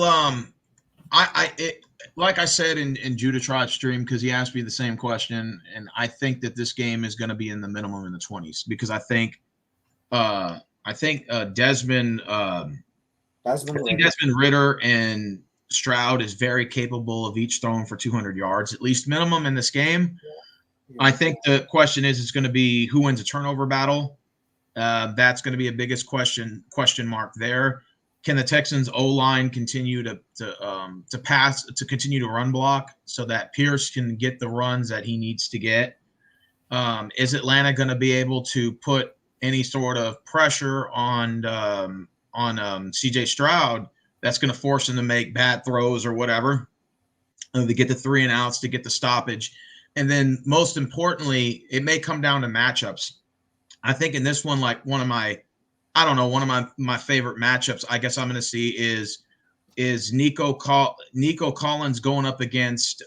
B: like I said in Judah Trott's stream, because he asked me the same question, and I think that this game is going to be in the minimum in the 20s because I think Desmond Ridder and Stroud is very capable of each throwing for 200 yards, at least minimum in this game. Yeah. I think the question is, it's going to be who wins a turnover battle. That's going to be a biggest question mark there. Can the Texans O-line continue to pass, to continue to run block so that Pierce can get the runs that he needs to get? Is Atlanta going to be able to put any sort of pressure on CJ Stroud that's going to force him to make bad throws or whatever, to get the 3 and outs, to get the stoppage? And then most importantly, it may come down to matchups. I think in this one, like one of my favorite matchups, I guess I'm going to see is Nico Collins going up against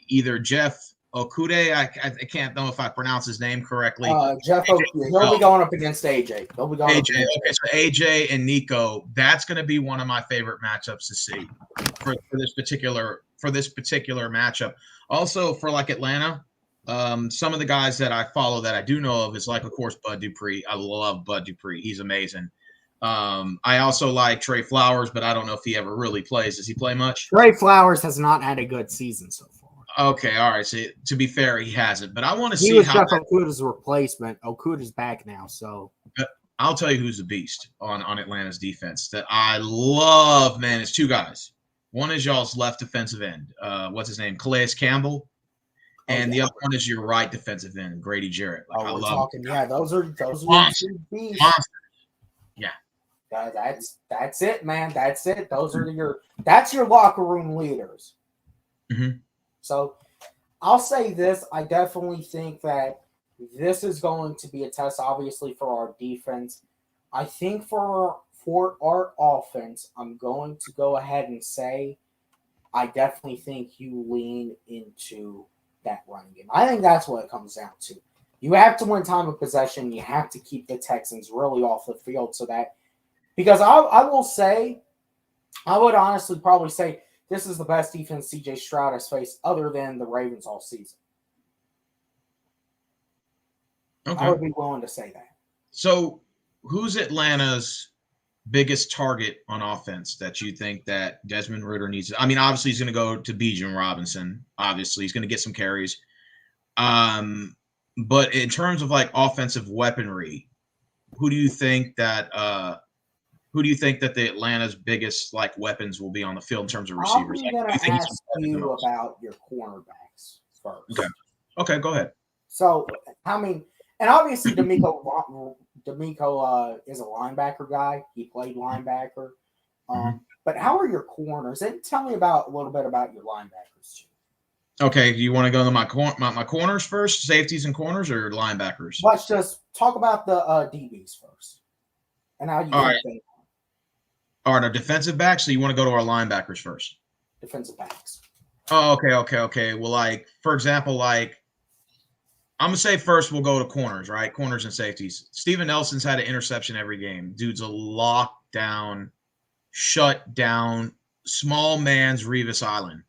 B: either Jeff Okude. I can't know if I pronounce his name correctly.
A: Jeff Okude. He'll be going up against AJ.
B: Okay, so AJ and Nico. That's going to be one of my favorite matchups to see for this particular matchup. Also for like Atlanta, some of the guys that I follow that I do know of is like, of course, Bud Dupree. I love Bud Dupree. He's amazing. I also like Trey Flowers, but I don't know if he ever really plays. Does he play much?
A: Trey Flowers has not had a good season so far.
B: Okay, all right. So to be fair, he hasn't. But I want to see
A: He was Jeff Okuda's replacement. Okuda's back now, so
B: I'll tell you who's the beast on Atlanta's defense that I love, man. It's 2 guys. One is y'all's left defensive end. What's his name? Calais Campbell. And the other one is your right defensive end, Grady Jarrett. Like, I love him.
A: Yeah, those are two beasts.
B: Yeah.
A: That's it, man. That's it. That's your locker room leaders.
B: Mm-hmm.
A: So I'll say this. I definitely think that this is going to be a test, obviously, for our defense. I think for our offense, I'm going to go ahead and say I definitely think you lean into that running game. I think that's what it comes down to. You have to win time of possession. You have to keep the Texans really off the field because I will say, I would honestly probably say this is the best defense CJ Stroud has faced other than the Ravens all season.
B: Okay.
A: I would be willing to say that.
B: So who's Atlanta's biggest target on offense that you think that Desmond Ridder needs? I mean, obviously he's going to go to Bijan Robinson. Obviously he's going to get some carries. But in terms of like offensive weaponry, who do you think that the Atlanta's biggest like weapons will be on the field in terms of receivers?
A: I'm going to ask you about your cornerbacks first.
B: Okay, go ahead.
A: So, I mean, and obviously D'Amico is a linebacker guy. He played linebacker. But how are your corners? And tell me a little bit about your linebackers too.
B: Okay, do you want to go to my corners first, safeties and corners, or linebackers?
A: Let's just talk about the DBs first. And how you think.
B: All right, our defensive backs. So you want to go to our linebackers first?
A: Defensive backs.
B: Oh, okay. Well, like for example, like I'm gonna say first we'll go to corners, right? Corners and safeties. Steven Nelson's had an interception every game. Dude's a lockdown, shut down, small man's Revis Island.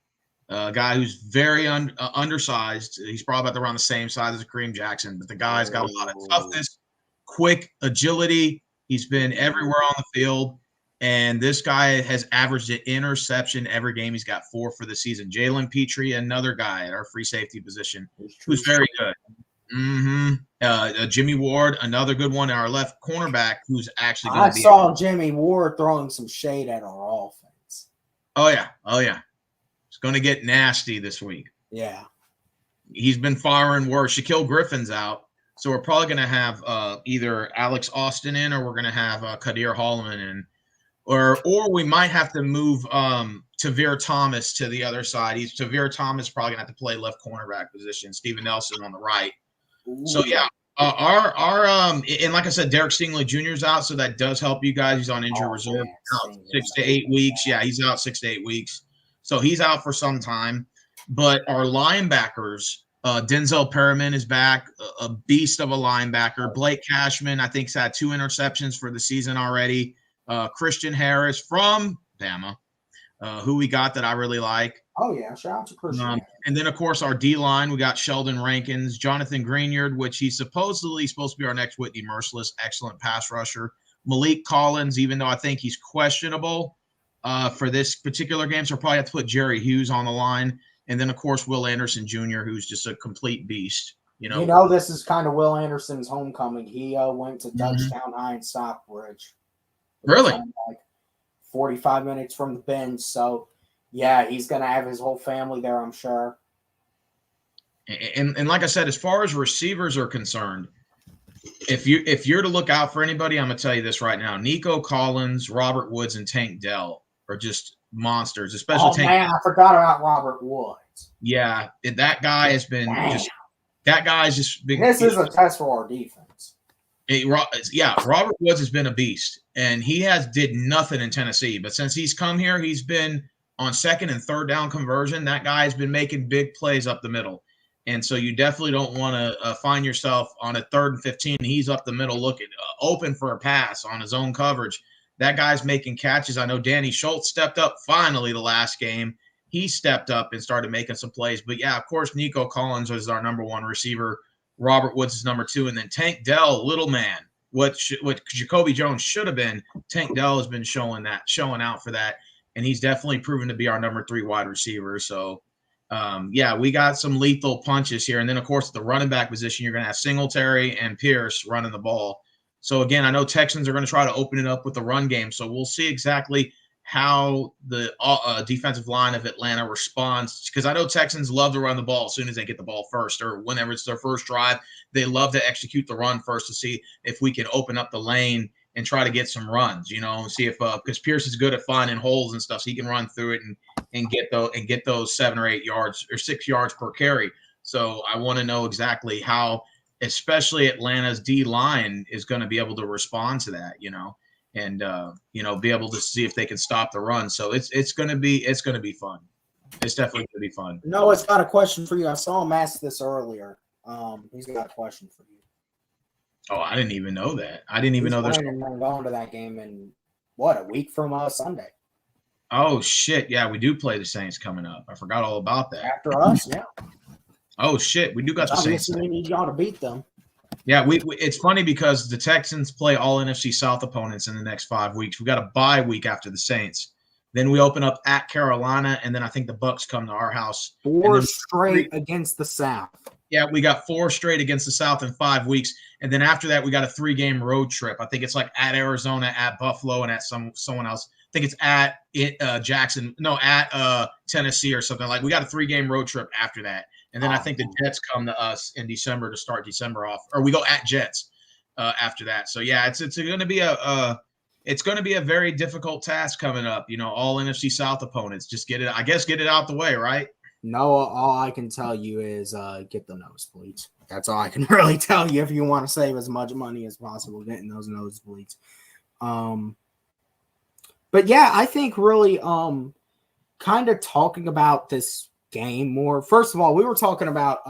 B: A guy who's very undersized. He's probably about around the same size as Kareem Jackson, but the guy's got a lot of toughness, quick agility. He's been everywhere on the field, and this guy has averaged an interception every game. He's got 4 for the season. Jalen Petrie, another guy at our free safety position, who's very good. Jimmy Ward, another good one. Our left cornerback, who's actually going to be.
A: I saw Jimmy Ward throwing some shade at our offense.
B: Oh yeah. It's going to get nasty this week.
A: Yeah.
B: He's been firing worse. Shaquille Griffin's out. So we're probably going to have either Alex Austin in, or we're going to have Kadir Holloman in, or we might have to move Tavir Thomas to the other side. Tavir Thomas probably going to have to play left cornerback position. Steven Nelson on the right. Ooh. So yeah, our and like I said, Derek Stingley Jr. is out, so that does help you guys. He's on injured reserve, 6 to 8 weeks. Yeah, he's out 6 to 8 weeks. So he's out for some time. But our linebackers, Denzel Perriman is back, a beast of a linebacker. Blake Cashman, I think, has had 2 interceptions for the season already. Christian Harris from Bama, who we got that I really like.
A: Oh, yeah. Shout out to Christian.
B: And then, of course, our D-line, we got Sheldon Rankins, Jonathan Greenyard, which he's supposedly supposed to be our next Whitney Merciless, excellent pass rusher. Malik Collins, even though I think he's questionable for this particular game, so we'll probably have to put Jerry Hughes on the line. And then, of course, Will Anderson Jr., who's just a complete beast. You know,
A: this is kind of Will Anderson's homecoming. He went to Dutchtown High in Stockbridge.
B: Really?
A: Like 45 minutes from the Bend. So, yeah, he's going to have his whole family there, I'm sure.
B: And like I said, as far as receivers are concerned, if you're to look out for anybody, I'm gonna tell you this right now: Nico Collins, Robert Woods, and Tank Dell are just monsters. Especially Tank.
A: Man, I forgot about Robert Woods.
B: Yeah, that guy has been that guy's just been.
A: This is a test for our defense.
B: Robert Woods has been a beast, and he did nothing in Tennessee. But since he's come here, he's been on second and third down conversion. That guy has been making big plays up the middle. And so you definitely don't want to find yourself on a 3rd and 15. He's up the middle looking open for a pass on his own coverage. That guy's making catches. I know Danny Schultz stepped up finally the last game. He stepped up and started making some plays. But, yeah, of course, Nico Collins is our number 1 receiver. Robert Woods is number 2. And then Tank Dell, little man, what Jacoby Jones should have been, Tank Dell has been showing out for that. And he's definitely proven to be our number 3 wide receiver. So, we got some lethal punches here. And then, of course, at the running back position, you're going to have Singletary and Pierce running the ball. So, again, I know Texans are going to try to open it up with the run game. So we'll see exactly how the defensive line of Atlanta responds, because I know Texans love to run the ball as soon as they get the ball first, or whenever it's their first drive. They love to execute the run first to see if we can open up the lane and try to get some runs, see if because Pierce is good at finding holes and stuff, so he can run through it and get those 7 or 8 yards or 6 yards per carry. So I want to know exactly how, especially Atlanta's D line, is going to be able to respond to that, and be able to see if they can stop the run. So it's going to be fun. It's definitely going to be fun.
A: Noah's got a question for you. I saw him ask this earlier. He's got a question for you.
B: Oh, I didn't even know that. I didn't even know there's
A: going to that game in a week from Sunday.
B: Oh shit! Yeah, we do play the Saints coming up. I forgot all about that.
A: After us, yeah.
B: Oh shit, we do got the Saints.
A: We need y'all to beat them.
B: Yeah, we it's funny because the Texans play all NFC South opponents in the next 5 weeks. We got a bye week after the Saints. Then we open up at Carolina, and then I think the Bucs come to our house.
A: 4 straight against the South.
B: Yeah, we got 4 straight against the South in 5 weeks. And then after that, we got a 3-game road trip. I think it's like at Arizona, at Buffalo, and at someone else. I think it's at Tennessee or something. Like, we got a 3-game road trip after that. And then I think the Jets come to us in December to start December off. Or we go at Jets after that. So, yeah, it's going to be a very difficult task coming up. All NFC South opponents. Just get it out the way, right?
A: No, all I can tell you is get the nosebleeds. That's all I can really tell you if you want to save as much money as possible getting those nosebleeds. But yeah, I think really kind of talking about this game more. First of all, we were talking about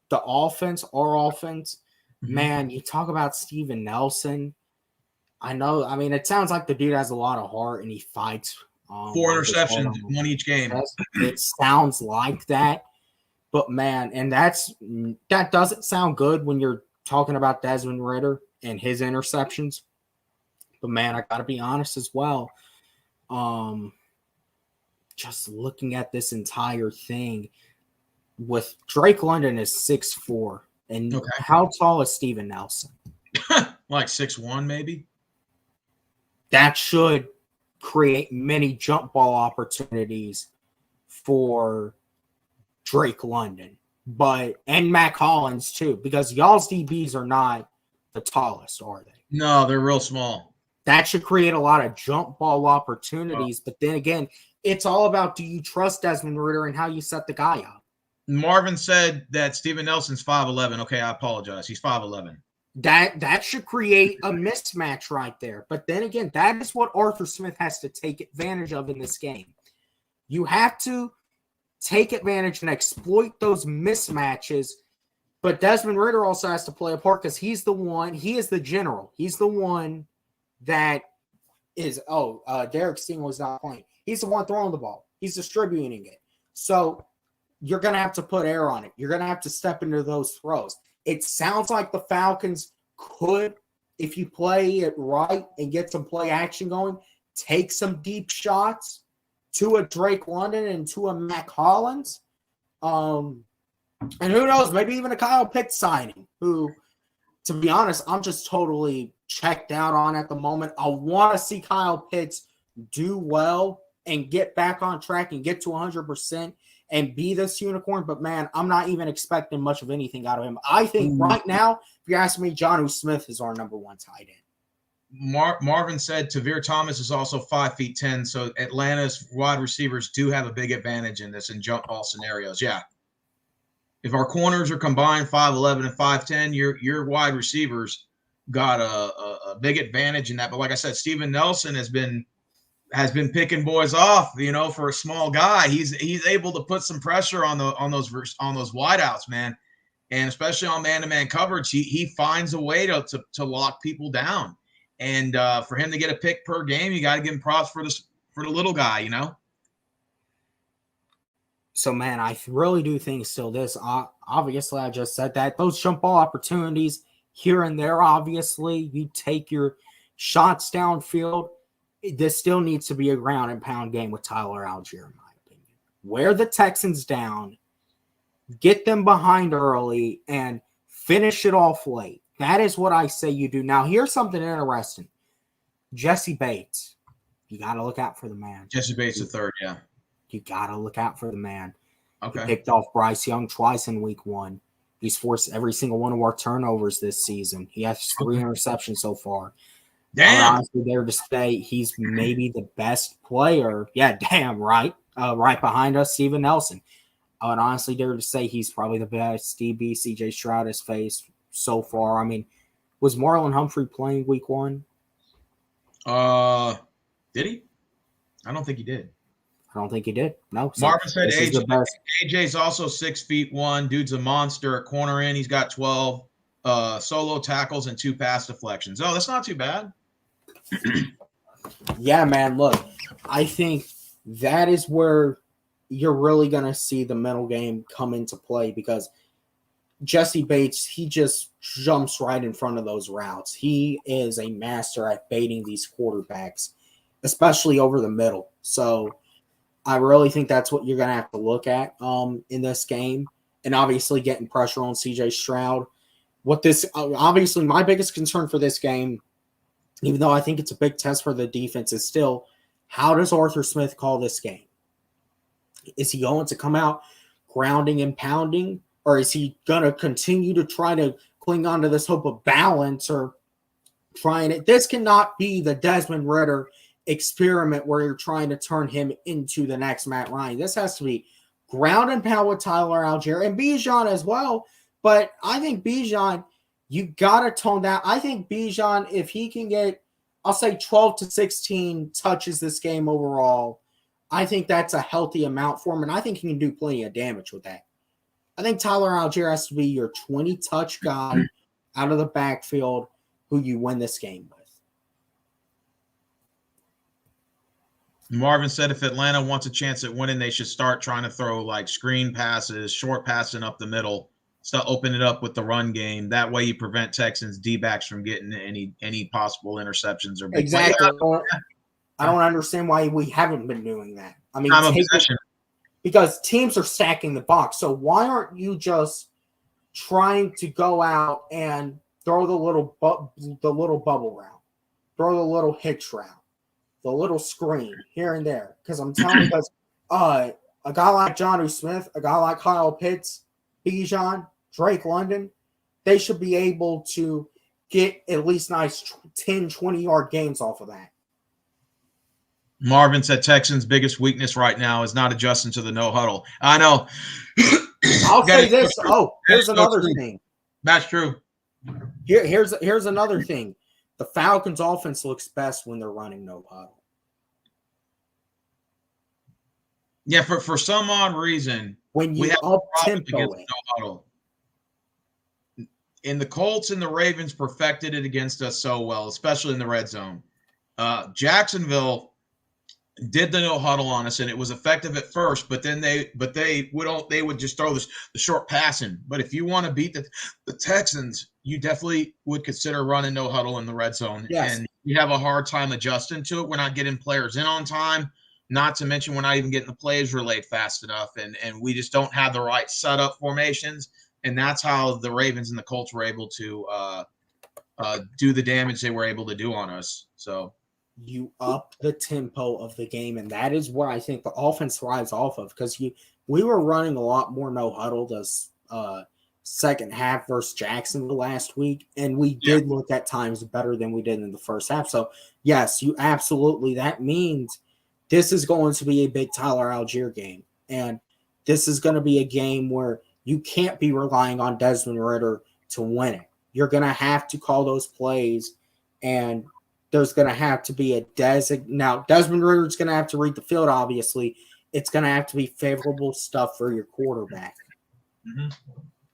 A: the offense, our offense. Mm-hmm. Man, you talk about Steven Nelson. It sounds like the dude has a lot of heart and he fights.
B: 4 interceptions, 1 each game.
A: It sounds like that. But, man, and that doesn't sound good when you're talking about Desmond Ridder and his interceptions. But, man, I got to be honest as well. Just looking at this entire thing, with Drake London is 6'4". And how tall is Steven Nelson?
B: Like 6'1", maybe?
A: That should create many jump ball opportunities for Drake London, and Matt Collins too, because y'all's DBs are not the tallest, are they?
B: No, they're real small.
A: That should create a lot of jump ball opportunities, but then again, it's all about, do you trust Desmond Ridder and how you set the guy up?
B: Marvin said that Steven Nelson's 5'11". Okay, I apologize. He's 5'11".
A: That should create a mismatch right there. But then again, that is what Arthur Smith has to take advantage of in this game. You have to take advantage and exploit those mismatches. But Desmond Ridder also has to play a part because he is the general. He's the one that is, Derek Stingley's not playing. He's the one throwing the ball. He's distributing it. So you're going to have to put air on it. You're going to have to step into those throws. It sounds like the Falcons could, if you play it right and get some play action going, take some deep shots to a Drake London and to a Matt Collins. And who knows, maybe even a Kyle Pitts signing, who, to be honest, I'm just totally checked out on at the moment. I want to see Kyle Pitts do well and get back on track and get to 100%. and be this unicorn. But man, I'm not even expecting much of anything out of him. I think right now, if you ask me, Jonnu Smith is our number one tight end.
B: Marvin said Tavir Thomas is also 5'10", so Atlanta's wide receivers do have a big advantage in this in jump ball scenarios. Yeah. If our corners are combined 5'11" and 5'10", your wide receivers got a big advantage in that. But like I said, Steven Nelson has been picking boys off, for a small guy. He's able to put some pressure on those wideouts, man. And especially on man-to-man coverage, he finds a way to lock people down. And for him to get a pick per game, you got to give him props for the little guy,
A: So, man, I really do think still this. Obviously, I just said that. Those jump ball opportunities here and there, obviously, you take your shots downfield. This still needs to be a ground and pound game with Tyler Algier, in my opinion. Wear the Texans down, get them behind early, and finish it off late. That is what I say you do. Now, here's something interesting. Jesse Bates. You got to look out for the man.
B: Jesse Bates the third, yeah.
A: You got to look out for the man.
B: Okay.
A: He picked off Bryce Young twice in week 1. He's forced every single one of our turnovers this season. He has 3 interceptions so far.
B: Damn.
A: Honestly, there to say he's maybe the best player. Yeah, damn right. Right behind us, Steven Nelson. I would honestly dare to say he's probably the best DB CJ Stroud has faced so far. I mean, was Marlon Humphrey playing week 1?
B: Did he? I don't think he did.
A: I don't think he did. No. So
B: Marvin said AJ's also 6'1". Dude's a monster at corner in. He's got 12 solo tackles and 2 pass deflections. Oh, that's not too bad.
A: Yeah, man. Look, I think that is where you're really going to see the mental game come into play because Jesse Bates, he just jumps right in front of those routes. He is a master at baiting these quarterbacks, especially over the middle. So I really think that's what you're going to have to look at in this game, and obviously getting pressure on CJ Stroud. Obviously my biggest concern for this game, even though I think it's a big test for the defense, is still how does Arthur Smith call this game? Is he going to come out grounding and pounding, or is he going to continue to try to cling on to this hope of balance or trying it? This cannot be the Desmond Ridder experiment where you're trying to turn him into the next Matt Ryan. This has to be ground and pound with Tyler Algier and Bijan as well. But I think Bijan, you got to tone down. I think Bijan, if he can get, I'll say 12 to 16 touches this game overall, I think that's a healthy amount for him, and I think he can do plenty of damage with that. I think Tyler Algier has to be your 20-touch guy out of the backfield who you win this game with.
B: Marvin said if Atlanta wants a chance at winning, they should start trying to throw like screen passes, short passing up the middle, start opening it up with the run game. That way you prevent Texans D-backs from getting any possible interceptions or big
A: exactly. I don't understand why we haven't been doing that. I mean, because teams are stacking the box. So why aren't you just trying to go out and throw the little bubble route, throw the little hitch route, the little screen here and there? Because I'm telling you, a guy like Jonnu Smith, a guy like Kyle Pitts, Bijan, Drake London, they should be able to get at least nice 10, 20-yard gains off of that.
B: Marvin said Texans' biggest weakness right now is not adjusting to the no huddle. I know.
A: I'll say this. Oh, here's another thing.
B: That's true.
A: Here's another thing. The Falcons' offense looks best when they're running no huddle.
B: Yeah, for some odd reason,
A: when you up tempo
B: no huddle. And the Colts and the Ravens perfected it against us so well, especially in the red zone. Jacksonville did the no huddle on us, and it was effective at first. But then they would just throw the short passing. But if you want to beat the Texans, you definitely would consider running no huddle in the red zone.
A: Yes.
B: And we have a hard time adjusting to it. We're not getting players in on time. Not to mention we're not even getting the plays relayed fast enough, and we just don't have the right setup formations. And that's how the Ravens and the Colts were able to do the damage they were able to do on us. So you
A: up the tempo of the game, and that is where I think the offense thrives off of, because we were running a lot more no huddle this second half versus Jacksonville last week, and we did look at times better than we did in the first half. So, yes, you absolutely. That means this is going to be a big Tyler Algier game, and this is going to be a game where you can't be relying on Desmond Ridder to win it. You're going to have to call those plays, and there's going to have to be a Now, Desmond Ridder's going to have to read the field, obviously. It's going to have to be favorable stuff for your quarterback.
B: Mm-hmm.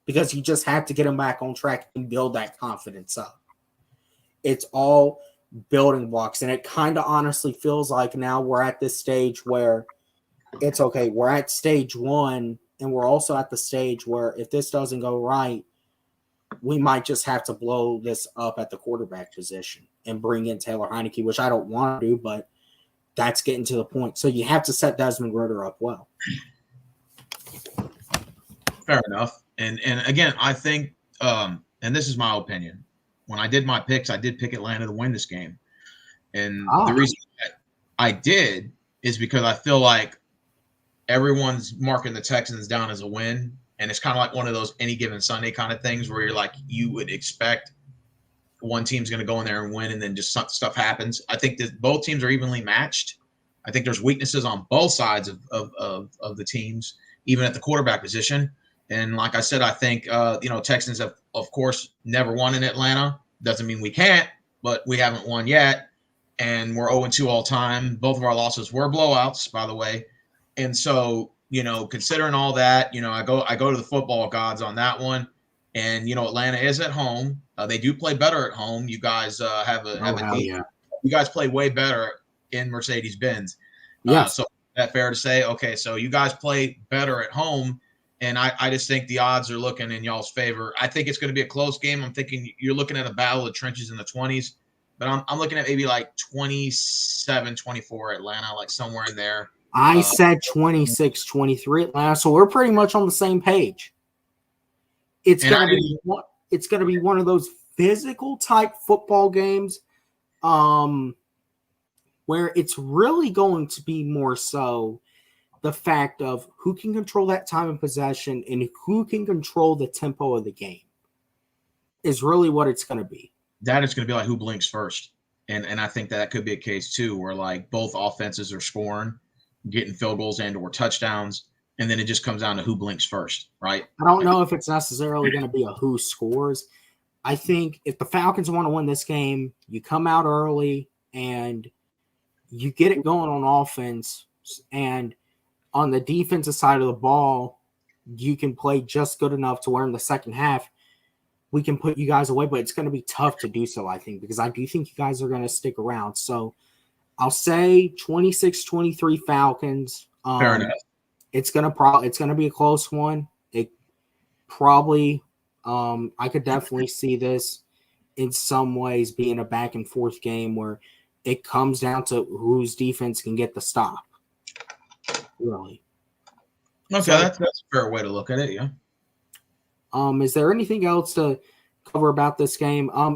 A: Because you just have to get him back on track and build that confidence up. It's all building blocks, and it kind of honestly feels like now we're at this stage where it's okay. We're at stage one, and we're also at the stage where if this doesn't go right, we might just have to blow this up at the quarterback position and bring in Taylor Heineke, which I don't want to do, but that's getting to the point. So you have to set Desmond Ridder up well.
B: Fair enough. And again, I think, and this is my opinion, when I did my picks, I did pick Atlanta to win this game. And the reason I did is because I feel like everyone's marking the Texans down as a win. And it's kind of like one of those any given Sunday kind of things where you're like, you would expect one team's going to go in there and win, and then just stuff happens. I think that both teams are evenly matched. I think there's weaknesses on both sides of the teams, even at the quarterback position. And like I said, I think, Texans have, of course, never won in Atlanta. Doesn't mean we can't, but we haven't won yet. And we're 0-2 all time. Both of our losses were blowouts, by the way. And so, considering all that, I go to the football gods on that one. And, Atlanta is at home. They do play better at home. You guys have a deep. Yeah. You guys play way better in Mercedes-Benz.
A: Yes.
B: So is that fair to say? Okay, so you guys play better at home. And I just think the odds are looking in y'all's favor. I think it's going to be a close game. I'm thinking you're looking at a battle of the trenches in the 20s. But I'm looking at maybe like 27-24 Atlanta, like somewhere in there.
A: I said 26-23 Atlanta, so we're pretty much on the same page. It's going to be one of those physical type football games where it's really going to be more so the fact of who can control that time of possession and who can control the tempo of the game is really what it's going to be.
B: That is going to be like who blinks first. And I think that could be a case too, where like both offenses are scoring, getting field goals and or touchdowns. And then it just comes down to who blinks first, right?
A: I don't know if it's necessarily going to be a who scores. I think if the Falcons want to win this game, you come out early and you get it going on offense, and on the defensive side of the ball, you can play just good enough to where in the second half we can put you guys away, but it's going to be tough to do so, I think, because I do think you guys are going to stick around. So I'll say 26-23 Falcons.
B: Fair enough.
A: It's going to be a close one. It probably I could definitely see this in some ways being a back and forth game where it comes down to whose defense can get the stop. Really.
B: Okay, so, that's a fair way to look at it, yeah.
A: Is there anything else to cover about this game?
B: I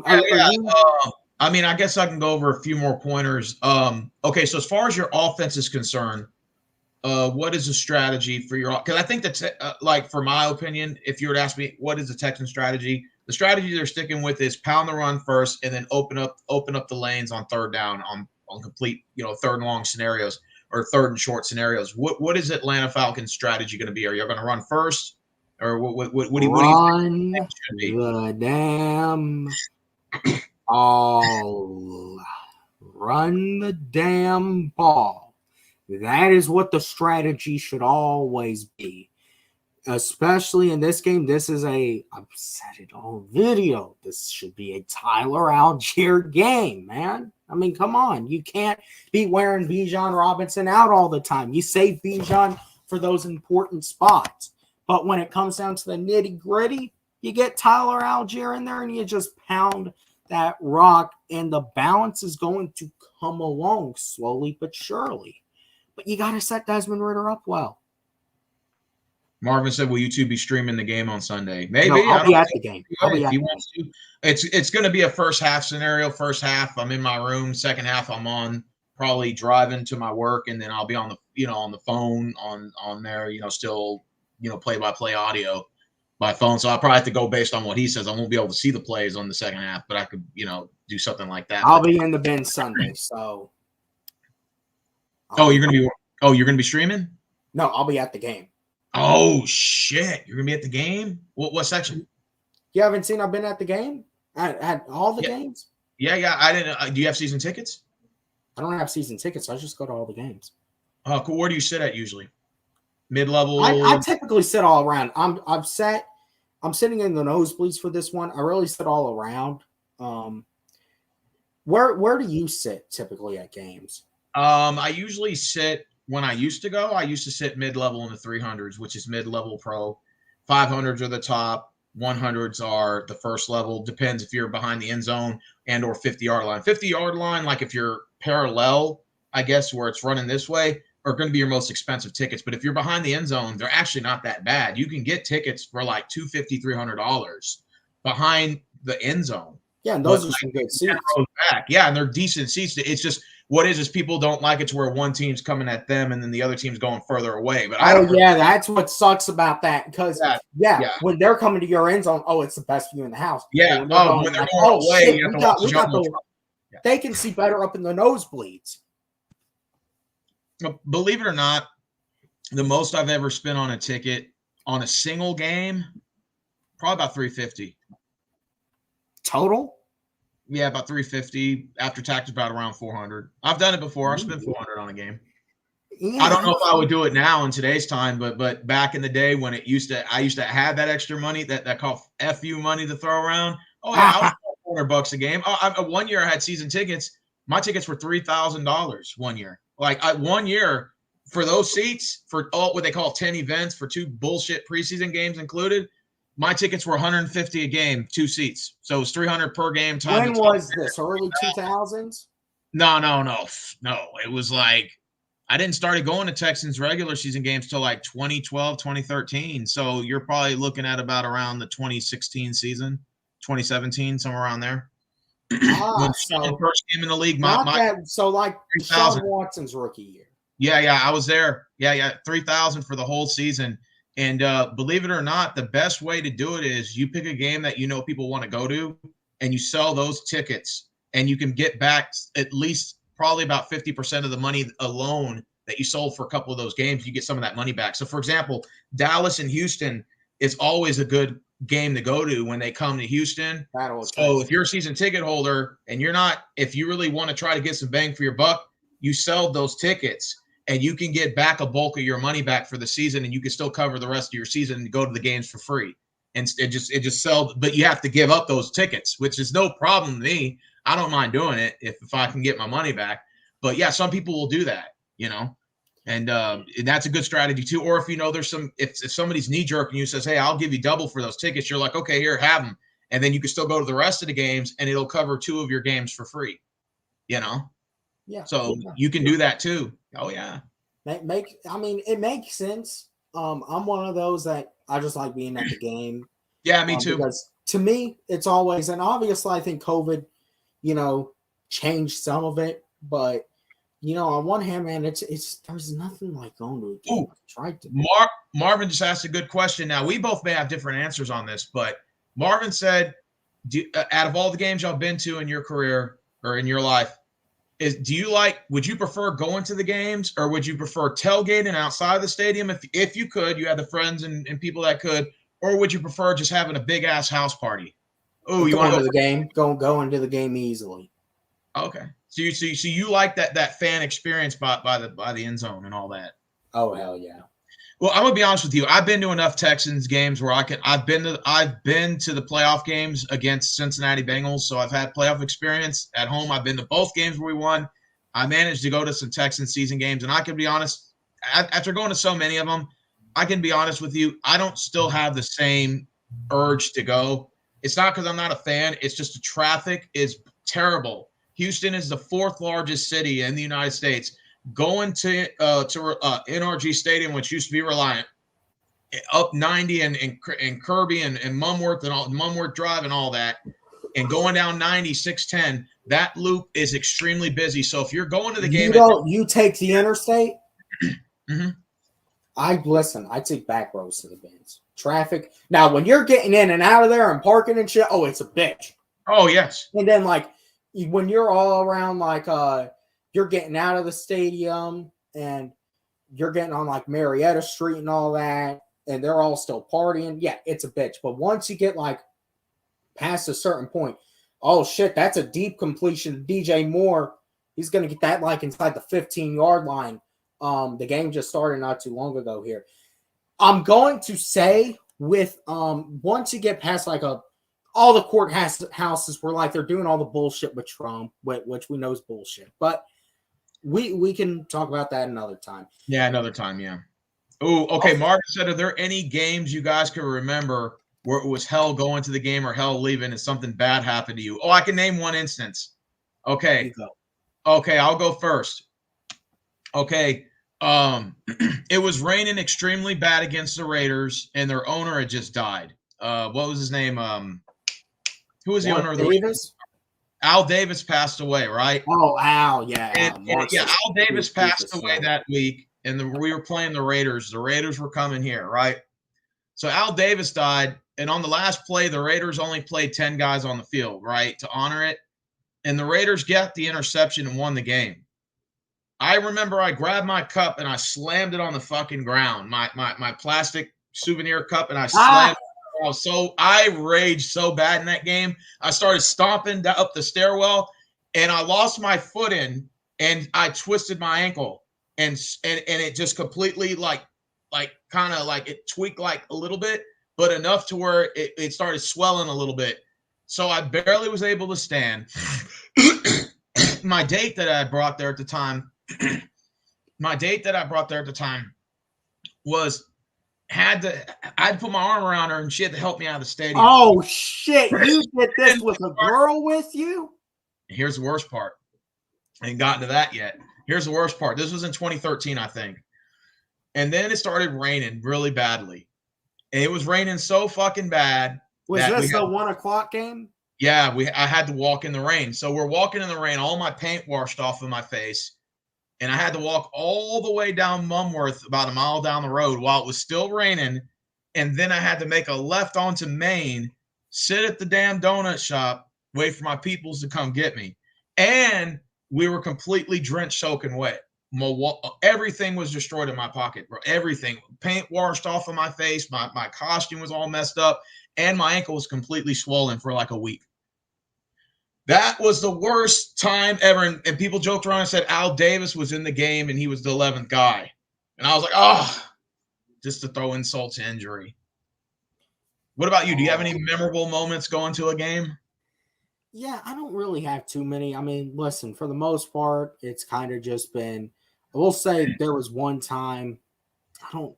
B: mean, I guess I can go over a few more pointers. Okay, so as far as your offense is concerned, what is the strategy for your? Because I think that, like, for my opinion, if you were to ask me, what is the Texan strategy? The strategy they're sticking with is pound the run first, and then open up the lanes on third down on complete, third and long scenarios or third and short scenarios. What is Atlanta Falcons strategy going to be? Are you going to run first, or what do you think it should be?
A: The damn ball. Run the damn ball. That is what the strategy should always be. Especially in this game, I've said it on video. This should be a Tyler Algier game, man. I mean, come on. You can't be wearing Bijan Robinson out all the time. You save Bijan for those important spots. But when it comes down to the nitty-gritty, you get Tyler Algier in there and you just pound that rock, and the balance is going to come along slowly but surely. But you got to set Desmond Ridder up well.
B: Marvin said, will you two be streaming the game on Sunday? Maybe.
A: No, I'll be at the game.
B: If he wants to. It's going to be a first half scenario. First half, I'm in my room. Second half, I'm on probably driving to my work, and then I'll be on the phone on there, still, play-by-play audio by phone. So I'll probably have to go based on what he says. I won't be able to see the plays on the second half, but I could, do something like that.
A: I'll be in the bin Sunday, so.
B: You're gonna be streaming?
A: No, I'll be at the game.
B: Oh shit! You're gonna be at the game? What section?
A: You haven't seen I've been at the game? At all the games?
B: Yeah. I didn't. Do you have season tickets?
A: I don't have season tickets. I just go to all the games.
B: Oh, cool. Where do you sit at usually? Mid-level?
A: I typically sit all around. I'm sitting in the nosebleeds for this one. I really sit all around. Where do you sit typically at games?
B: I usually sit when I used to sit mid-level in the 300s, which is mid-level pro. 500s are the top. 100s are the first level. Depends if you're behind the end zone and or 50-yard line. 50-yard line, like if you're parallel, I guess, where it's running this way, are going to be your most expensive tickets. But if you're behind the end zone, they're actually not that bad. You can get tickets for like $250, $300 behind the end zone.
A: Yeah, and those are some good seats.
B: Back. Yeah, and they're decent seats. It's just what is people don't like it to where one team's coming at them and then the other team's going further away. But
A: that's what sucks about that because when they're coming to your end zone, it's the best view in the house.
B: Yeah, when they're going away, you have to jump.
A: They can see better up in the nosebleeds.
B: Believe it or not, the most I've ever spent on a ticket on a single game, probably about $350
A: total.
B: Yeah, about $350 after tax, about around $400. I've done it before. I spent $400 on a game. Yeah. I don't know if I would do it now in today's time, but back in the day when I used to have that extra money that called FU money to throw around. Oh yeah, I was $400 a game. One year I had season tickets. My tickets were $3,000 one year. Like 1 year for those seats for what they call 10 events for 2 bullshit preseason games included. My tickets were $150 a game, 2 seats. So it was $300 per game.
A: When was this? Early 2000s?
B: No. It was like I didn't start going to Texans regular season games till like 2012, 2013. So you're probably looking at about around the 2016 season, 2017, somewhere around there.
A: So
B: first game in the league.
A: So like Sean Watson's rookie year.
B: Yeah, I was there. Yeah, 3,000 for the whole season. And believe it or not, the best way to do it is you pick a game that people want to go to, and you sell those tickets, and you can get back at least probably about 50% of the money alone that you sold for a couple of those games. You get some of that money back. So, for example, Dallas and Houston is always a good game to go to when they come to Houston. So if you're a season ticket holder and if you really want to try to get some bang for your buck, you sell those tickets. And you can get back a bulk of your money back for the season, and you can still cover the rest of your season and go to the games for free. And it just sells, but you have to give up those tickets, which is no problem to me. I don't mind doing it if I can get my money back. But yeah, some people will do that, and that's a good strategy too. Or if there's if somebody's knee jerking you says, "Hey, I'll give you double for those tickets," you're like, "Okay, here, have them," and then you can still go to the rest of the games, and it'll cover 2 of your games for free.
A: Yeah.
B: So you can do that too. Oh yeah.
A: It makes sense. I'm one of those that I just like being at the game.
B: Yeah, me too.
A: Because to me, it's always, and obviously I think COVID, changed some of it, but on one hand, man, it's there's nothing like going to a game. Tried to.
B: Marvin just asked a good question. Now we both may have different answers on this, but Marvin said, out of all the games y'all been to in your career or in your life, would you prefer going to the games, or would you prefer tailgating outside the stadium if you could, you had the friends and people that could, or would you prefer just having a big ass house party? Oh, you want to
A: go to the game? Go into the game easily.
B: Okay. So you like that fan experience by the end zone and all that.
A: Oh hell yeah.
B: Well, I'm gonna be honest with you. I've been to enough Texans games where I've been to the playoff games against Cincinnati Bengals, so I've had playoff experience at home. I've been to both games where we won. I managed to go to some Texans season games, and I can be honest. After going to so many of them, I can be honest with you. I don't still have the same urge to go. It's not because I'm not a fan. It's just the traffic is terrible. Houston is the 4th largest city in the United States. Going to NRG Stadium, which used to be Reliant, up 90 and Kirby and Mumworth and all Mumworth Drive and all that, and going down 90, 610, that loop is extremely busy. So if you're going to the game,
A: you take the interstate.
B: Mm-hmm.
A: I take back roads to the bins. Traffic. Now, when you're getting in and out of there and parking and shit, oh, it's a bitch.
B: Oh, yes.
A: And then, like, when you're all around, like, you're getting out of the stadium and you're getting on, like, Marietta Street and all that, and they're all still partying, yeah, it's a bitch. But once you get, like, past a certain point, oh, shit, that's a deep completion. DJ Moore, he's going to get that, like, inside the 15-yard line. The game just started not too long ago here. I'm going to say with once you get past like all the courthouses were like they're doing all the bullshit with Trump, which we know is bullshit. But we can talk about that another time.
B: Yeah, another time, yeah. Oh, okay. Mark said, are there any games you guys can remember where it was hell going to the game or hell leaving and something bad happened to you? Oh, I can name one instance. Okay. Okay, I'll go first. Okay. It was raining extremely bad against the Raiders, and their owner had just died. What was his name? Who was the owner of the Raiders? Al Davis passed away, right?
A: Oh, Al, yeah.
B: Al Davis passed away that week, and we were playing the Raiders. The Raiders were coming here, right? So Al Davis died, and on the last play, the Raiders only played 10 guys on the field, right, to honor it. And the Raiders got the interception and won the game. I remember I grabbed my cup and I slammed it on the fucking ground, my plastic souvenir cup, and I slammed it. So I raged so bad in that game. I started stomping up the stairwell, and I lost my footing, and I twisted my ankle, and it just completely like kind of like it tweaked like a little bit, but enough to where it started swelling a little bit. So I barely was able to stand. My date that I brought there at the time. Was I'd put my arm around her and she had to help me out of the stadium.
A: Oh shit! You did this with a girl with you?
B: Here's the worst part. I ain't gotten to that yet. Here's the worst part. This was in 2013, I think. And then it started raining really badly. And it was raining so fucking bad.
A: Was this the 1 o'clock game?
B: Yeah, I had to walk in the rain. So we're walking in the rain, all my paint washed off of my face. And I had to walk all the way down Mumworth, about a mile down the road while it was still raining. And then I had to make a left onto Main, sit at the damn donut shop, wait for my peoples to come get me. And we were completely drenched, soaking wet. Everything was destroyed in my pocket, bro. Everything. Paint washed off of my face. My costume was all messed up. And my ankle was completely swollen for like a week. That was the worst time ever. And people joked around and said Al Davis was in the game and he was the 11th guy. And I was like, oh, just to throw insult to injury. What about you? Do you have any memorable moments going to a game?
A: Yeah, I don't really have too many. I mean, listen, for the most part, it's kind of just been, I will say there was one time, it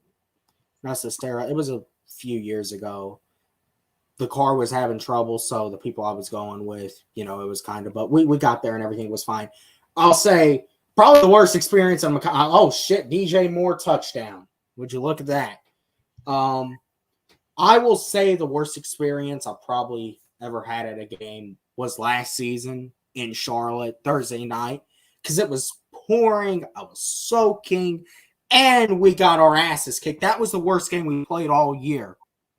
A: was a few years ago. The car was having trouble, so the people I was going with, it was kind of, but we got there and everything was fine. I'll say probably the worst experience on oh shit, DJ Moore touchdown. Would you look at that? I will say the worst experience I probably ever had at a game was last season in Charlotte, Thursday night, because it was pouring, I was soaking, and we got our asses kicked. That was the worst game we played all year.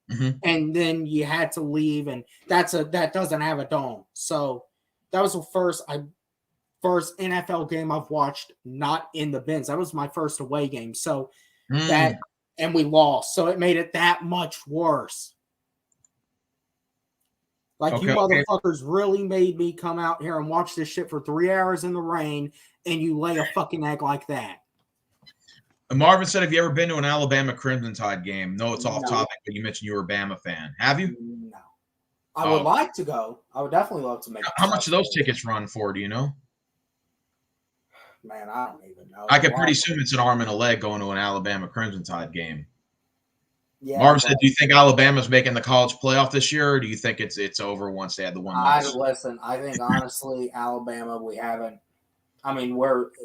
A: Mm-hmm. And then you had to leave, and that doesn't have a dome. So that was the first NFL game I've watched not in the bins. That was my first away game. So and we lost. So it made it that much worse. Like, you motherfuckers really made me come out here and watch this shit for 3 hours in the rain, and you lay a fucking egg like that.
B: Marvin said, have you ever been to an Alabama Crimson Tide game? No, it's off topic, but you mentioned you were a Bama fan. Have you?
A: No. I would like to go. I would definitely love to make it.
B: How much do those tickets run for, do you know?
A: Man, I don't even know.
B: I could pretty assume it's an arm and a leg going to an Alabama Crimson Tide game.
A: Yeah,
B: Marvin said, do you think Alabama's making the college playoff this year, or do you think it's over once they had the one loss?
A: Listen, I think, honestly, Alabama, we haven't – I mean, we're –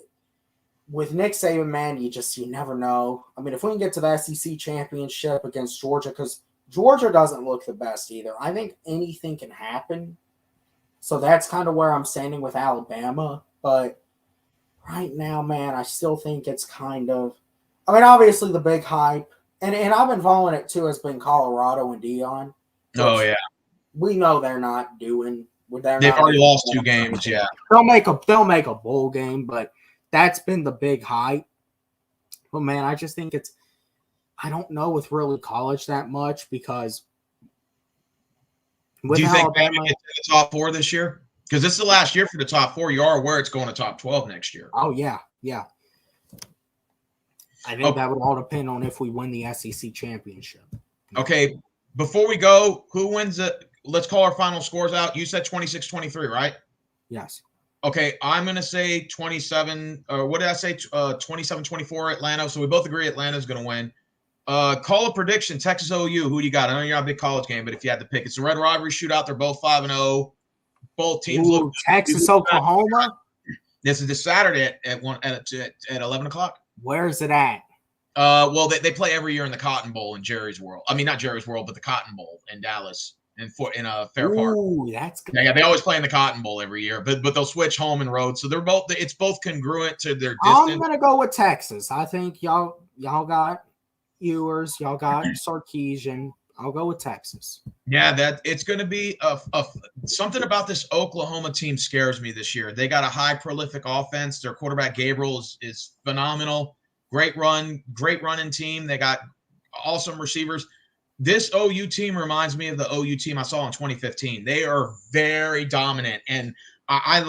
A: with Nick Saban, man, you never know. I mean, if we can get to the SEC championship against Georgia, because Georgia doesn't look the best either. I think anything can happen. So that's kind of where I'm standing with Alabama. But right now, man, I still think it's kind of – I mean, obviously the big hype, and I've been following it too, has been Colorado and Dion.
B: Oh, yeah.
A: We know they're not doing –
B: They've already lost 2 games, yeah.
A: They'll make a bowl game, but that's been the big hype. But, man, I just think it's – I don't know with really college that much because –
B: do you think Bama gets to the top 4 this year? Because this is the last year for the top 4. You are aware it's going to top 12 next year.
A: Oh, yeah. I think that would all depend on if we win the SEC championship.
B: Okay, before we go, who wins it? Let's call our final scores out. You said 26-23, right?
A: Yes.
B: Okay, I'm going to say 27 – or what did I say? 27-24 Atlanta. So we both agree Atlanta's going to win. Call a prediction, Texas OU. Who do you got? I know you're not a big college game, but if you had to pick, it's a Red Rivalry shootout. They're both 5-0. Both teams look
A: Texas, Oklahoma.
B: This is this Saturday at 11 o'clock.
A: Where is it at?
B: Well, they play every year in the Cotton Bowl in Jerry's World. I mean, not Jerry's World, but the Cotton Bowl in Dallas in Fair Park.
A: Ooh, that's good.
B: Yeah, they always play in the Cotton Bowl every year, but they'll switch home and road. So it's both congruent to their distance.
A: I'm gonna go with Texas. I think y'all got Ewers, y'all got Sarkisian. I'll go with Texas.
B: Yeah, it's going to be something about this Oklahoma team scares me this year. They got a high prolific offense. Their quarterback Gabriel is phenomenal. Great running team. They got awesome receivers. This OU team reminds me of the OU team I saw in 2015. They are very dominant, and I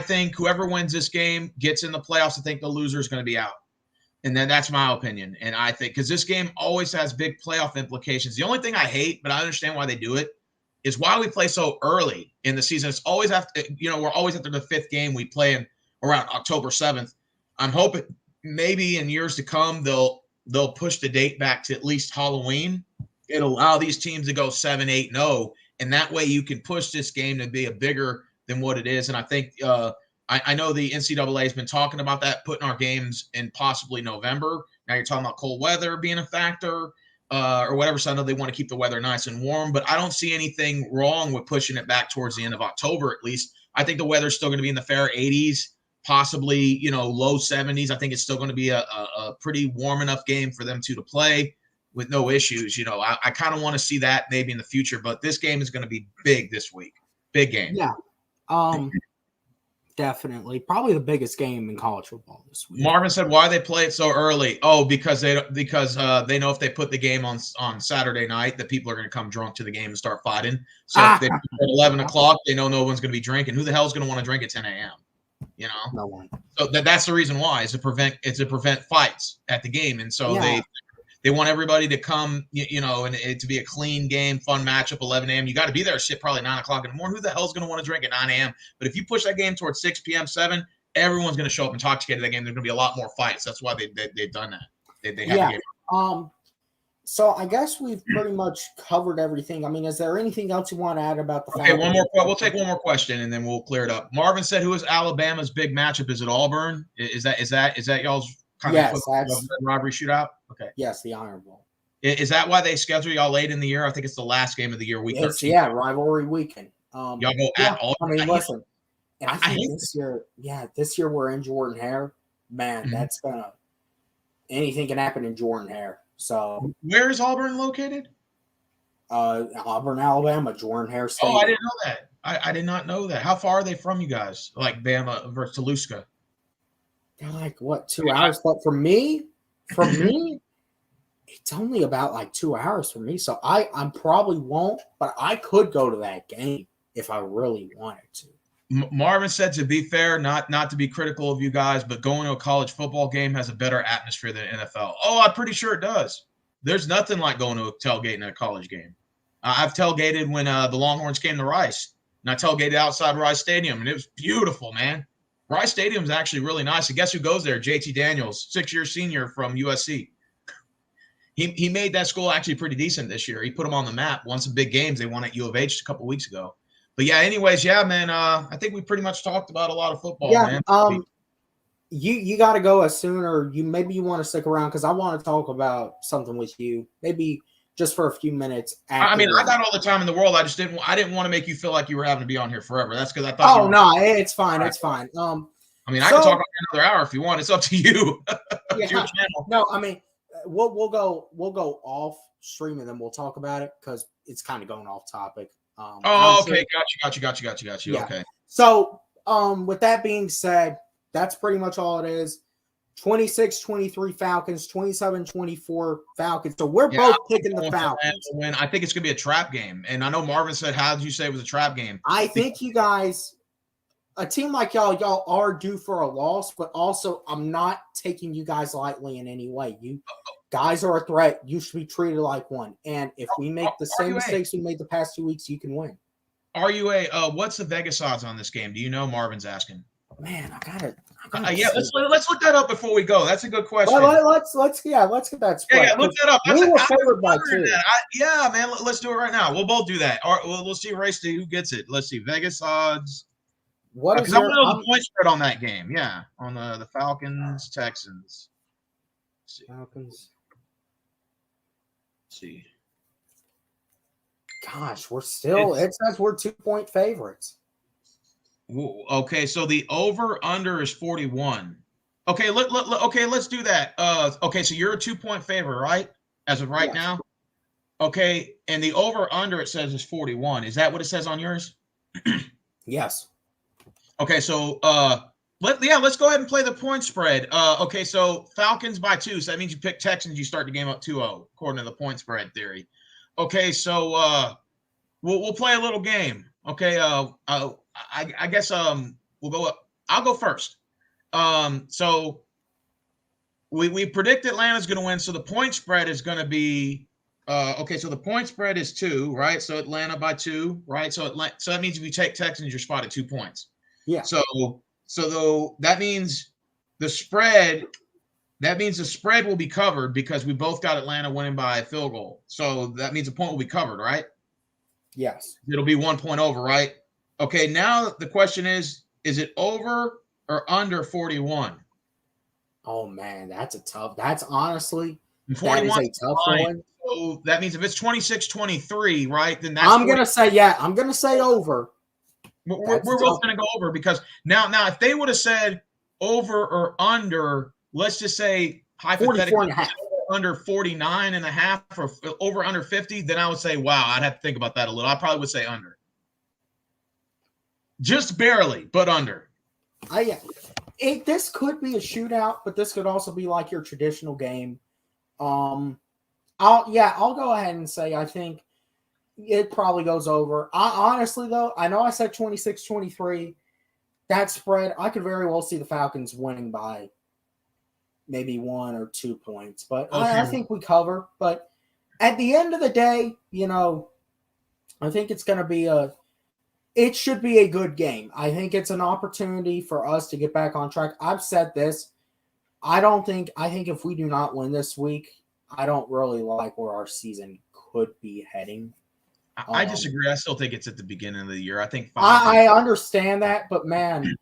B: think whoever wins this game gets in the playoffs. I think the loser is going to be out. And then that's my opinion. And I think because this game always has big playoff implications. The only thing I hate, but I understand why they do it, is why we play so early in the season. It's always after, we're always after the 5th game we play in around October 7th. I'm hoping maybe in years to come they'll push the date back to at least Halloween. It'll allow these teams to go 7-8-0, and that way you can push this game to be a bigger than what it is. And I think I know the NCAA has been talking about that, putting our games in possibly November. Now you're talking about cold weather being a factor or whatever. So I know they want to keep the weather nice and warm, but I don't see anything wrong with pushing it back towards the end of October at least. I think the weather's still going to be in the fair 80s, possibly, low 70s. I think it's still going to be a pretty warm enough game for them to play with no issues. I kind of want to see that maybe in the future, but this game is going to be big this week. Big game.
A: Yeah. Definitely. Probably the biggest game in college football this week.
B: Marvin said, why they play it so early? Oh, because they know if they put the game on Saturday night, that people are going to come drunk to the game and start fighting. So if they put it at 11 o'clock, they know no one's going to be drinking. Who the hell is going to want to drink at 10 a.m.?
A: No one.
B: So that's the reason why, is to prevent fights at the game. And so they want everybody to come, and it to be a clean game, fun matchup, 11 a.m. You got to be there at probably 9 o'clock in the morning. Who the hell is going to want to drink at 9 a.m.? But if you push that game towards 6 p.m., 7, everyone's going to show up and talk to that game. There's going to be a lot more fights. That's why they've done that. They have the game.
A: So I guess we've pretty much covered everything. I mean, is there anything else you want to add about the
B: Falcons? Okay, we'll take one more question and then we'll clear it up. Marvin said, who is Alabama's big matchup? Is it Auburn? Is that y'all's kind of robbery shootout? Okay.
A: Yes, the Iron Bowl.
B: Is that why they schedule y'all late in the year? I think it's the last game of the year, week 13.
A: Rivalry weekend.
B: Y'all go at all.
A: I mean, listen, and I think this year we're in Jordan Hare. Man, that's gonna anything can happen in Jordan Hare. So
B: where is Auburn located?
A: Auburn, Alabama, Jordan Hare Stadium.
B: Oh, I didn't know that. I did not know that. How far are they from you guys? Like Bama versus Toluca?
A: They're like 2 hours, but for me. It's only about 2 hours for me, so I probably won't, but I could go to that game if I really wanted to.
B: Marvin said, to be fair, not to be critical of you guys, but going to a college football game has a better atmosphere than NFL. Oh, I'm pretty sure it does. There's nothing like going to a tailgate in a college game. I've tailgated when the Longhorns came to Rice, and I tailgated outside Rice Stadium, and it was beautiful, man. Rice Stadium is actually really nice. And guess who goes there? JT Daniels, 6-year senior from USC. He made that school actually pretty decent this year. He put them on the map. Won some big games. They won at U of H a couple weeks ago. But yeah, anyways, man. I think we pretty much talked about a lot of football. Yeah. Man.
A: You got to go as soon, or maybe you want to stick around because I want to talk about something with you. Maybe just for a few minutes.
B: I mean, I got all the time in the world. I didn't want to make you feel like you were having to be on here forever. That's because I thought.
A: Oh no, it's fine. It's fine.
B: I mean, I can talk another hour if you want. It's up to you. It's your channel.
A: No, I mean, we'll go off stream and then we'll talk about it because it's kind of going off topic.
B: Okay, got you.
A: Yeah.
B: Okay.
A: So, with that being said, that's pretty much all it is. 26-23 Falcons, 27-24 Falcons. So we're both picking the Falcons.
B: Win. I think it's going to be a trap game. And I know Marvin said, how did you say it was a trap game?
A: I think you guys, a team like y'all are due for a loss, but also I'm not taking you guys lightly in any way. You guys are a threat. You should be treated like one. And if we make the same mistakes we made the past 2 weeks, you can win.
B: RUA, what's the Vegas odds on this game? Do you know? Marvin's asking.
A: Man, I gotta
B: let's look that up before we go. That's a good question.
A: Well, let's get that spread.
B: Yeah, look that up.
A: We were favored by 2.
B: Yeah, man, let's do it right now. We'll both do that. We'll see race to who gets it. Let's see Vegas odds.
A: What is
B: because I want to know the point spread on that game? Yeah, on the Falcons Texans.
A: Falcons.
B: Let's see.
A: Gosh, it says we're 2-point favorites.
B: Okay, so the over-under is 41. Okay, let's do that. Okay, so you're a 2-point favorite, right? As of right now? Okay, and the over-under it says is 41. Is that what it says on yours?
A: Yes.
B: Okay, so let's go ahead and play the point spread. Okay, so Falcons by 2. So that means you pick Texans, you start the game up 2-0, according to the point spread theory. Okay, so we'll play a little game. Okay, I guess we'll go up. I'll go first. So we predict Atlanta's going to win. So the point spread is going to be okay. So the point spread is 2, right? So Atlanta by 2, right? So that means if you take Texans, you're spotted 2 points.
A: Yeah.
B: So though that means the spread. That means the spread will be covered because we both got Atlanta winning by a field goal. So that means the point will be covered, right?
A: Yes.
B: It'll be 1 point over, right? Okay, now the question is it over or under 41?
A: Oh, man, that's honestly,
B: 41
A: that is a tough one.
B: So that means if it's 26-23, right, then that's
A: I'm going to say over.
B: We're both going to go over because now if they would have said over or under, let's just say hypothetically under 49 and a half or over under 50, then I would say, wow, I'd have to think about that a little. I probably would say under. Just barely, but under.
A: This could be a shootout, but this could also be like your traditional game. I'll go ahead and say I think it probably goes over. Honestly, though, I know I said 26-23. That spread, I could very well see the Falcons winning by maybe 1 or 2 points. But okay. I think we cover. But at the end of the day, I think it's going to be it should be a good game. I think it's an opportunity for us to get back on track. I've said this. I think if we do not win this week, I don't really like where our season could be heading.
B: I disagree. I still think it's at the beginning of the year. I think
A: I understand that, but man,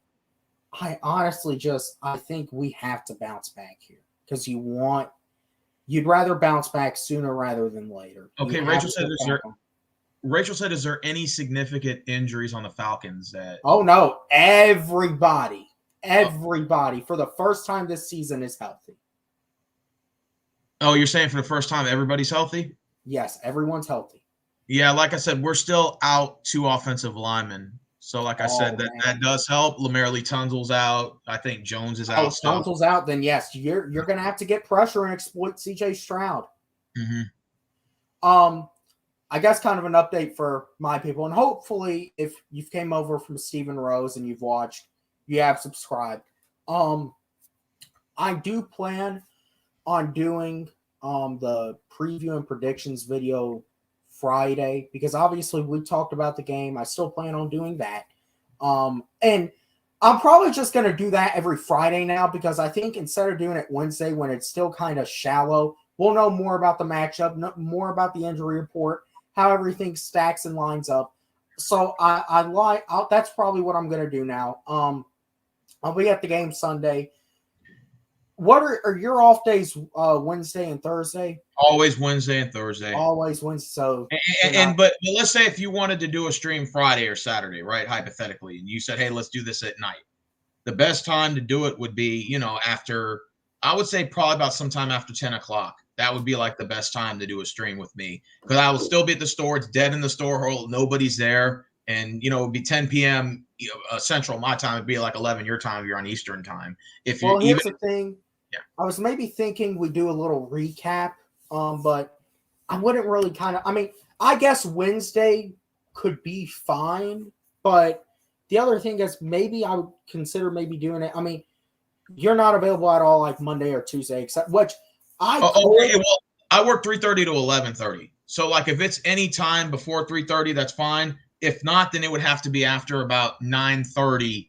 A: I honestly I think we have to bounce back here because you'd rather bounce back sooner rather than later.
B: Okay, Rachel said, is there any significant injuries on the Falcons that?
A: Oh no, everybody for the first time this season is healthy.
B: Oh, you're saying for the first time everybody's healthy?
A: Yes, everyone's healthy.
B: Yeah, like I said, we're still out 2 offensive linemen. So, like I said, that does help. Lamarlee Tunsil's out. I think Jones is out.
A: Tunsil's out. Then yes, you're going to have to get pressure and exploit C.J. Stroud.
B: Mm-hmm.
A: I guess kind of an update for my people, and hopefully, if you've came over from Stephen Rose and you've watched, you have subscribed. I do plan on doing the preview and predictions video Friday because obviously we talked about the game. I still plan on doing that. And I'm probably just going to do that every Friday now because I think instead of doing it Wednesday when it's still kind of shallow, we'll know more about the matchup, more about the injury report, how everything stacks and lines up. So that's probably what I'm going to do now. I'll be at the game Sunday. What are your off days? Wednesday and Thursday.
B: Always Wednesday and Thursday.
A: Always Wednesday. So,
B: but let's say if you wanted to do a stream Friday or Saturday, right? Hypothetically, and you said, "Hey, let's do this at night." The best time to do it would be, after. I would say probably about sometime after 10 o'clock. That would be like the best time to do a stream with me because I will still be at the store. It's dead in the store hole. Nobody's there. And, it would be 10 p.m. Central. My time would be like 11 your time if you're on Eastern time. Here's
A: the thing. Yeah. I was maybe thinking we do a little recap, but I wouldn't really I guess Wednesday could be fine, but the other thing is maybe I would consider maybe doing it. I mean, you're not available at all like Monday or Tuesday, except which I
B: work 3:30 to 11:30. So like if it's any time before 3:30, that's fine. If not, then it would have to be after about 9:30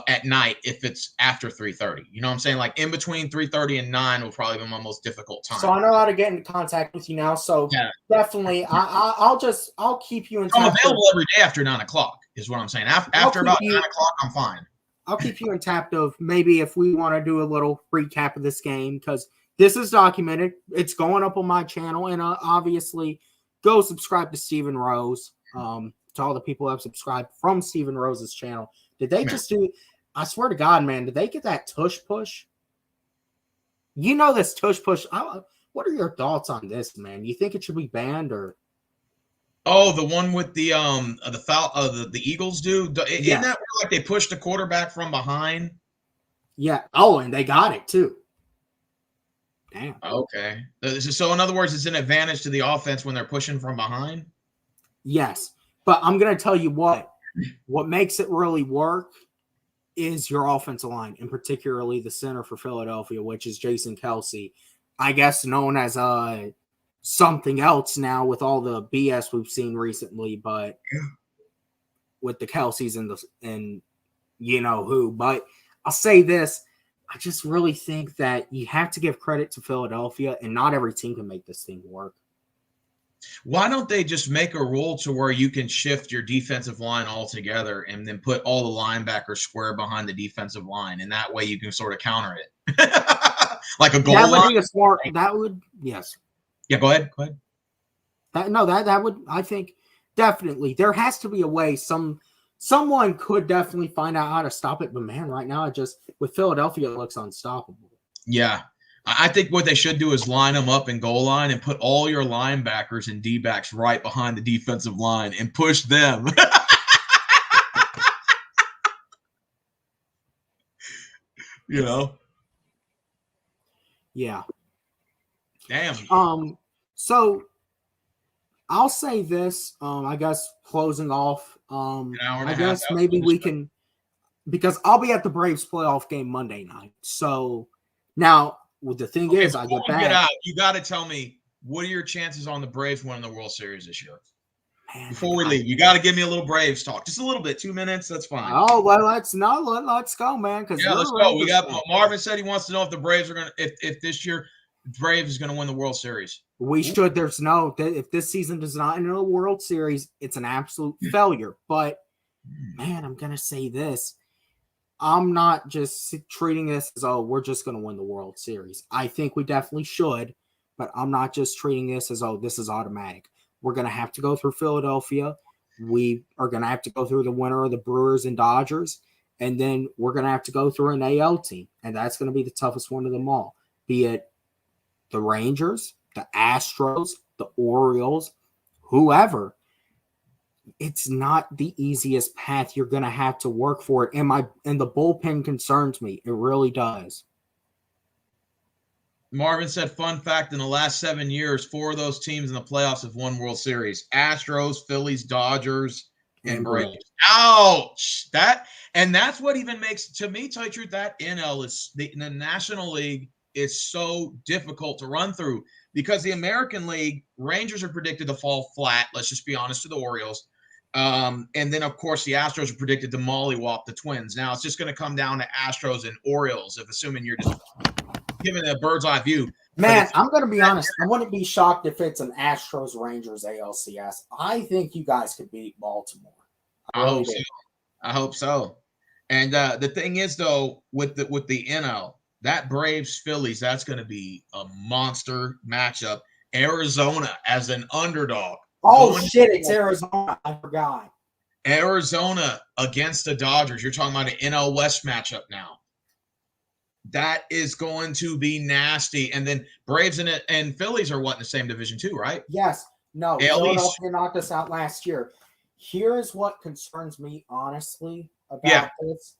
B: at night if it's after 3:30. You know what I'm saying? Like in between 3:30 and 9 will probably be my most difficult time.
A: So I know how to get in contact with you now. So definitely I'll keep you in touch.
B: I'm available every day after 9 o'clock is what I'm saying. After about 9 o'clock, I'm fine.
A: I'll keep you in tap of maybe if we want to do a little recap of this game because this is documented. It's going up on my channel. And obviously go subscribe to Stephen Rose. To all the people who have subscribed from Stephen Rose's channel. Did they just do – I swear to God, man, did they get that tush push? This tush push. What are your thoughts on this, man? You think it should be banned or –
B: Oh, the one with the Eagles do? Isn't that where like they pushed the quarterback from behind?
A: Yeah. Oh, and they got it too. Damn.
B: Okay. So in other words, it's an advantage to the offense when they're pushing from behind?
A: Yes. But I'm going to tell you what makes it really work is your offensive line, and particularly the center for Philadelphia, which is Jason Kelce, I guess known as something else now with all the BS we've seen recently, but with the Kelce's and you know who. But I'll say this, I just really think that you have to give credit to Philadelphia, and not every team can make this thing work.
B: Why don't they just make a rule to where you can shift your defensive line altogether and then put all the linebackers square behind the defensive line, and that way you can sort of counter it, like a goal line?
A: That would be a smart. That would yes.
B: Yeah, go ahead.
A: That would, I think, definitely. There has to be a way. Someone could definitely find out how to stop it. But, man, right now, with Philadelphia, it looks unstoppable.
B: Yeah. I think what they should do is line them up in goal line and put all your linebackers and D-backs right behind the defensive line and push them.
A: Yeah.
B: Damn.
A: So I'll say this, I guess closing off, I guess maybe we can, because I'll be at the Braves playoff game Monday night. So now the thing is, I get back.
B: You got to tell me, what are your chances on the Braves winning the World Series this year?
A: Man,
B: before we leave, you got to give me a little Braves talk, just a little bit, 2 minutes. That's fine.
A: Oh, well, let's go, man.
B: Let's go. We got Marvin said he wants to know if the Braves are going to, if this year Braves is going to win the World Series.
A: We should. If this season does not enter the World Series, it's an absolute failure. But man, I'm going to say this. I'm not just treating this as, we're just going to win the World Series. I think we definitely should, but I'm not just treating this as, this is automatic. We're going to have to go through Philadelphia. We are going to have to go through the winner of the Brewers and Dodgers, and then we're going to have to go through an AL team, and that's going to be the toughest one of them all, be it the Rangers, the Astros, the Orioles, whoever. It's not the easiest path. You're going to have to work for it. And the bullpen concerns me. It really does.
B: Marvin said, fun fact, in the last 7 years, 4 of those teams in the playoffs have won World Series. Astros, Phillies, Dodgers, and Braves. Ouch! That's what even makes, to me, tell you the truth, that NL is the National League is so difficult to run through because the American League, Rangers are predicted to fall flat. Let's just be honest, to the Orioles. And then, of course, the Astros are predicted to mollywop the Twins. Now, it's just going to come down to Astros and Orioles, assuming you're just giving a bird's eye view.
A: Man, I'm going to be honest. I wouldn't be shocked if it's an Astros Rangers ALCS. I think you guys could beat Baltimore.
B: I hope so. And the thing is, though, with the NL, that Braves Phillies, that's going to be a monster matchup. Arizona as an underdog.
A: Oh shit, it's Arizona. I forgot.
B: Arizona against the Dodgers. You're talking about an NL West matchup now. That is going to be nasty. And then Braves and Phillies are what, in the same division too, right?
A: Yes. No,
B: AL East.
A: Philadelphia knocked us out last year. Here is what concerns me, honestly, about this.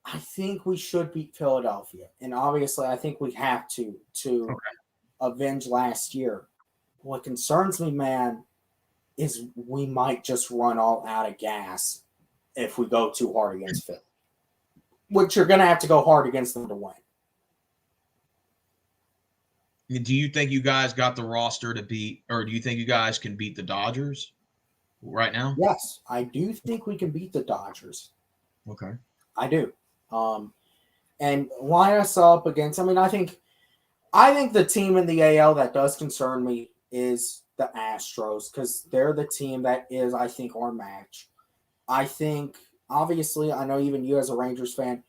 A: I think we should beat Philadelphia. And obviously, I think we have to avenge last year. What concerns me, man, is we might just run all out of gas if we go too hard against Philly. Which you're going to have to go hard against them to win.
B: Do you think you guys got the roster to beat, or do you think you guys can beat the Dodgers right now?
A: Yes, I do think we can beat the Dodgers.
B: Okay.
A: I do. And line us up against, I think the team in the AL that does concern me is the Astros, because they're the team that is, I think, our match. I think, obviously, I know even you as a Rangers fan,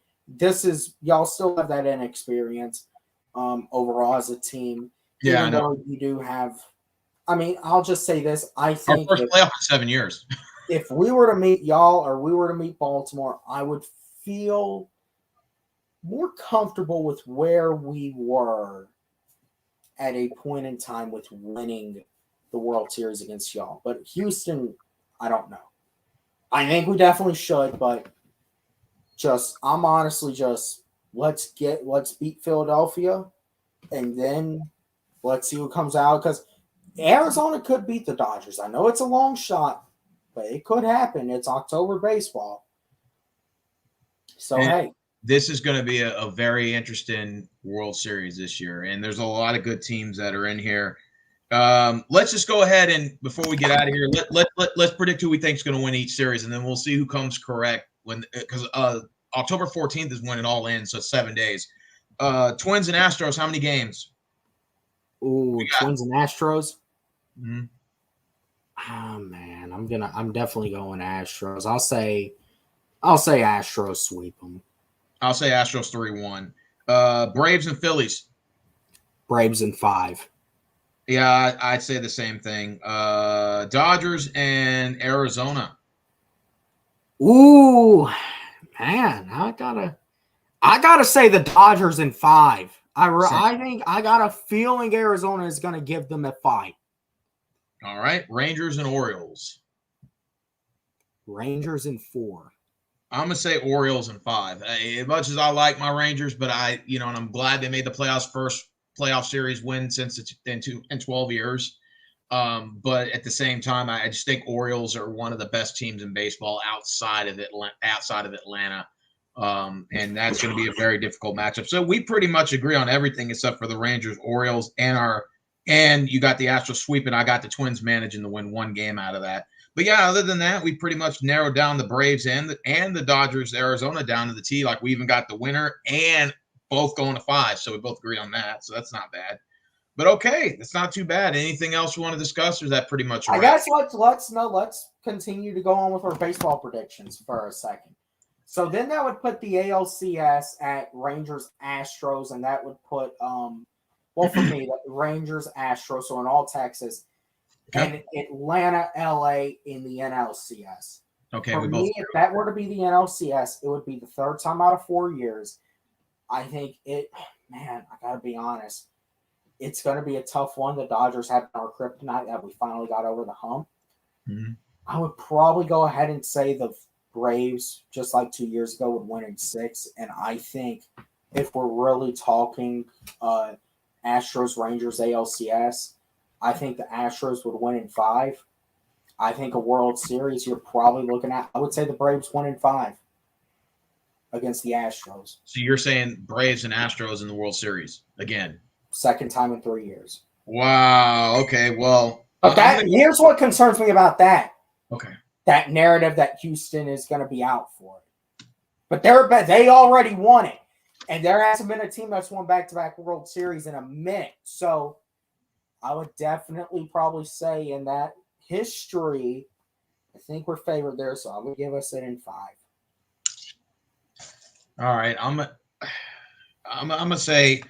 A: y'all still have that inexperience overall as a team.
B: Yeah,
A: even though you do have, I'll just say this. I think
B: our first playoff in 7 years.
A: If we were to meet y'all or we were to meet Baltimore, I would feel more comfortable with where we were at a point in time with winning the World Series against y'all. But Houston, I don't know. I think we definitely should, but I'm honestly let's beat Philadelphia, and then let's see who comes out, because Arizona could beat the Dodgers. I know it's a long shot, but it could happen. It's October baseball. So, hey.
B: This is going to be a very interesting World Series this year, and there's a lot of good teams that are in here. Let's just go ahead and, before we get out of here, let's predict who we think is going to win each series, and then we'll see who comes correct because October 14th is when it all ends, so 7 days. Twins and Astros, how many games?
A: Ooh, Twins and Astros.
B: Mm-hmm.
A: Oh man, I'm definitely going Astros. I'll say Astros sweep them.
B: I'll say Astros 3-1. Braves and Phillies.
A: Braves in 5.
B: Yeah, I'd say the same thing. Dodgers and Arizona.
A: Ooh, man, I gotta say the Dodgers in 5. I think I got a feeling Arizona is gonna give them a fight.
B: All right, Rangers and Orioles.
A: Rangers in 4.
B: I'm gonna say Orioles in 5. As much as I like my Rangers, but and I'm glad they made the playoffs, first playoff series win since in 12 years. But at the same time, I just think Orioles are one of the best teams in baseball outside of Atlanta. And that's going to be a very difficult matchup. So we pretty much agree on everything except for the Rangers, Orioles, and you got the Astros sweeping. I got the Twins managing to win 1 game out of that. But yeah, other than that, we pretty much narrowed down the Braves and the Dodgers, Arizona down to the T. Like, we even got the winner and both going to 5. So we both agree on that. So that's not bad. But okay, that's not too bad. Anything else you want to discuss, or is that pretty much right?
A: I guess let's continue to go on with our baseball predictions for a second. So then that would put the ALCS at Rangers, Astros, and that would put for me, the Rangers, Astros, so in all Texas, and Atlanta, LA in the NLCS.
B: Okay,
A: for me, if that were to be the NLCS, it would be the 3rd time out of 4 years. I think I gotta be honest. It's going to be a tough one. The Dodgers have our kryptonite that we finally got over the hump.
B: Mm-hmm.
A: I would probably go ahead and say the Braves, just like 2 years ago, would win in 6. And I think if we're really talking Astros, Rangers, ALCS, I think the Astros would win in 5. I think a World Series, you're probably looking at, I would say the Braves win in 5 against the Astros.
B: So you're saying Braves and Astros in the World Series again?
A: 2nd time in 3 years.
B: Wow. Okay. Well,
A: here's what concerns me about that.
B: Okay.
A: That narrative that Houston is going to be out for it, but they already won it, and there hasn't been a team that's won back-to-back World Series in a minute. So I would definitely probably say in that history, I think we're favored there. So I would give us it in 5.
B: All right. I'm gonna say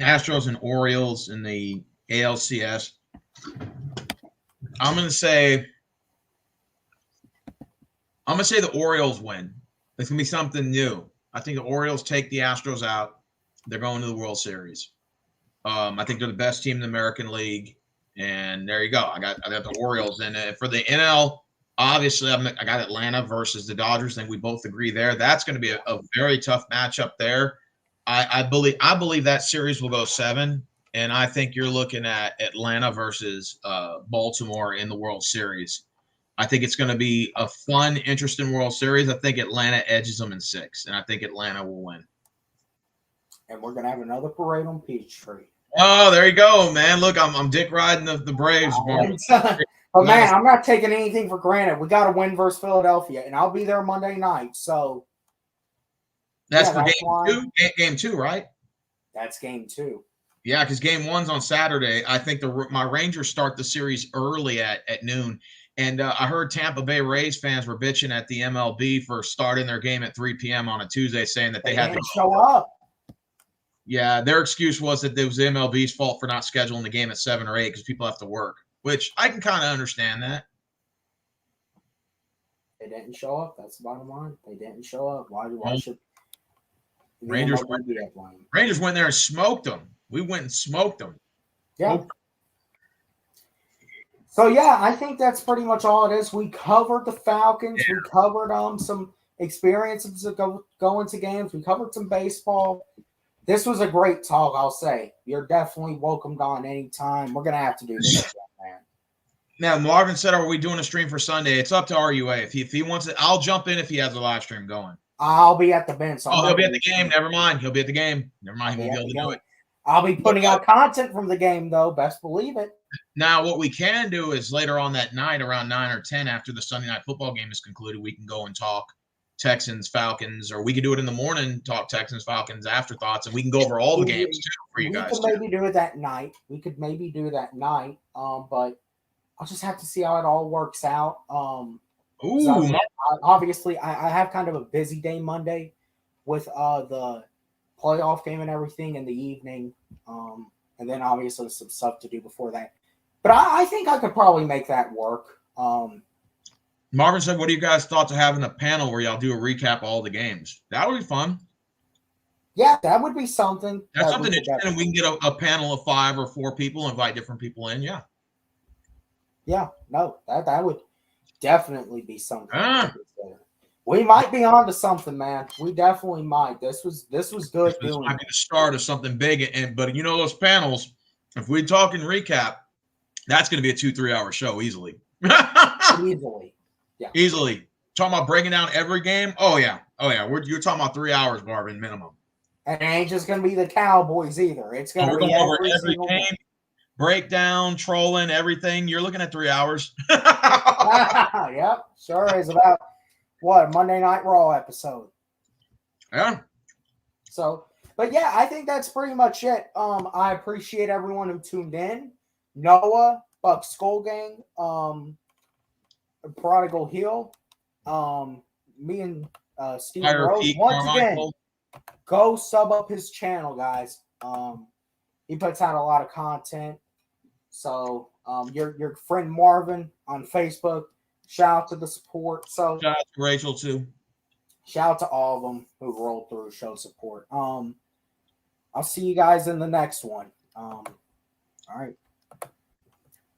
B: Astros and Orioles in the ALCS. I'm gonna say the Orioles win. It's gonna be something new. I think the Orioles take the Astros out. They're going to the World Series. I think they're the best team in the American League, and there you go. I got the Orioles, and for the NL, obviously I got Atlanta versus the Dodgers. I think we both agree there. That's going to be a very tough matchup there. I believe that series will go 7, and I think you're looking at Atlanta versus Baltimore in the World Series. I think it's going to be a fun, interesting World Series. I think Atlanta edges them in 6, and I think Atlanta will win.
A: And we're going to have another parade on Peachtree.
B: Oh, there you go, man. Look, I'm dick riding the Braves.
A: But, man, I'm not taking anything for granted. We got to win versus Philadelphia, and I'll be there Monday night. So
B: that's for game 2? Game 2, right?
A: That's game 2.
B: Yeah, because game 1's on Saturday. I think my Rangers start the series early at noon. And I heard Tampa Bay Rays fans were bitching at the MLB for starting their game at 3 p.m. on a Tuesday, saying that they had to
A: show up.
B: Yeah, their excuse was that it was the MLB's fault for not scheduling the game at 7 or 8 because people have to work, which I can kind of understand that.
A: They didn't show up. That's the bottom line. They didn't show up. Why should
B: Rangers went there and smoked them. We went and smoked them.
A: Yeah. So, yeah, I think that's pretty much all it is. We covered the Falcons. Yeah. We covered some experiences of going to games. We covered some baseball. This was a great talk, I'll say. You're definitely welcomed on anytime. We're going to have to do this again, man.
B: Now, Marvin said, are we doing a stream for Sunday? It's up to RUA. If he wants it, I'll jump in if he has a live stream going.
A: I'll be at the bench. So
B: he'll be at the game. Never mind. He'll be at the game. Never mind. He won't be able to do it.
A: I'll be putting out content from the game, though. Best believe it.
B: Now, what we can do is later on that night, around 9 or 10, after the Sunday night football game is concluded, we can go and talk Texans, Falcons, or we could do it in the morning, talk Texans, Falcons, afterthoughts, and we can go over all the games too for you guys.
A: We could maybe do it that night. But I'll just have to see how it all works out. Obviously, I have kind of a busy day Monday with the playoff game and everything in the evening, and then obviously some stuff to do before that. But I think I could probably make that work.
B: Marvin said, what do you guys thought to having a panel where y'all do a recap of all the games? That would be fun.
A: Yeah, that would be something.
B: That's something interesting. We can get a panel of 5 or 4 people, invite different people in. Yeah.
A: Yeah, no, that would definitely be something. We might be on to something, man. We definitely might. This was good.
B: This might be the start of something big. But those panels, if we're talking recap, that's going to be a 2-3 hour show easily.
A: Easily. Yeah.
B: Easily. Talking about breaking down every game? Oh, yeah. You're talking about 3 hours, Marvin, minimum.
A: And it ain't just going to be the Cowboys either. It's going to be
B: over every game, breakdown, trolling, everything. You're looking at 3 hours.
A: Yep. Sure is. About, a Monday Night Raw episode.
B: Yeah.
A: So, but yeah, I think that's pretty much it. I appreciate everyone who tuned in. Noah, Buck Skull Gang, Prodigal Hill, me and Steve Rose. Once again, go sub up his channel, guys. He puts out a lot of content. So your friend Marvin on Facebook, shout out to the support. So
B: shout out to Rachel too.
A: Shout out to all of them who rolled through, show support. I'll see you guys in the next one. All right.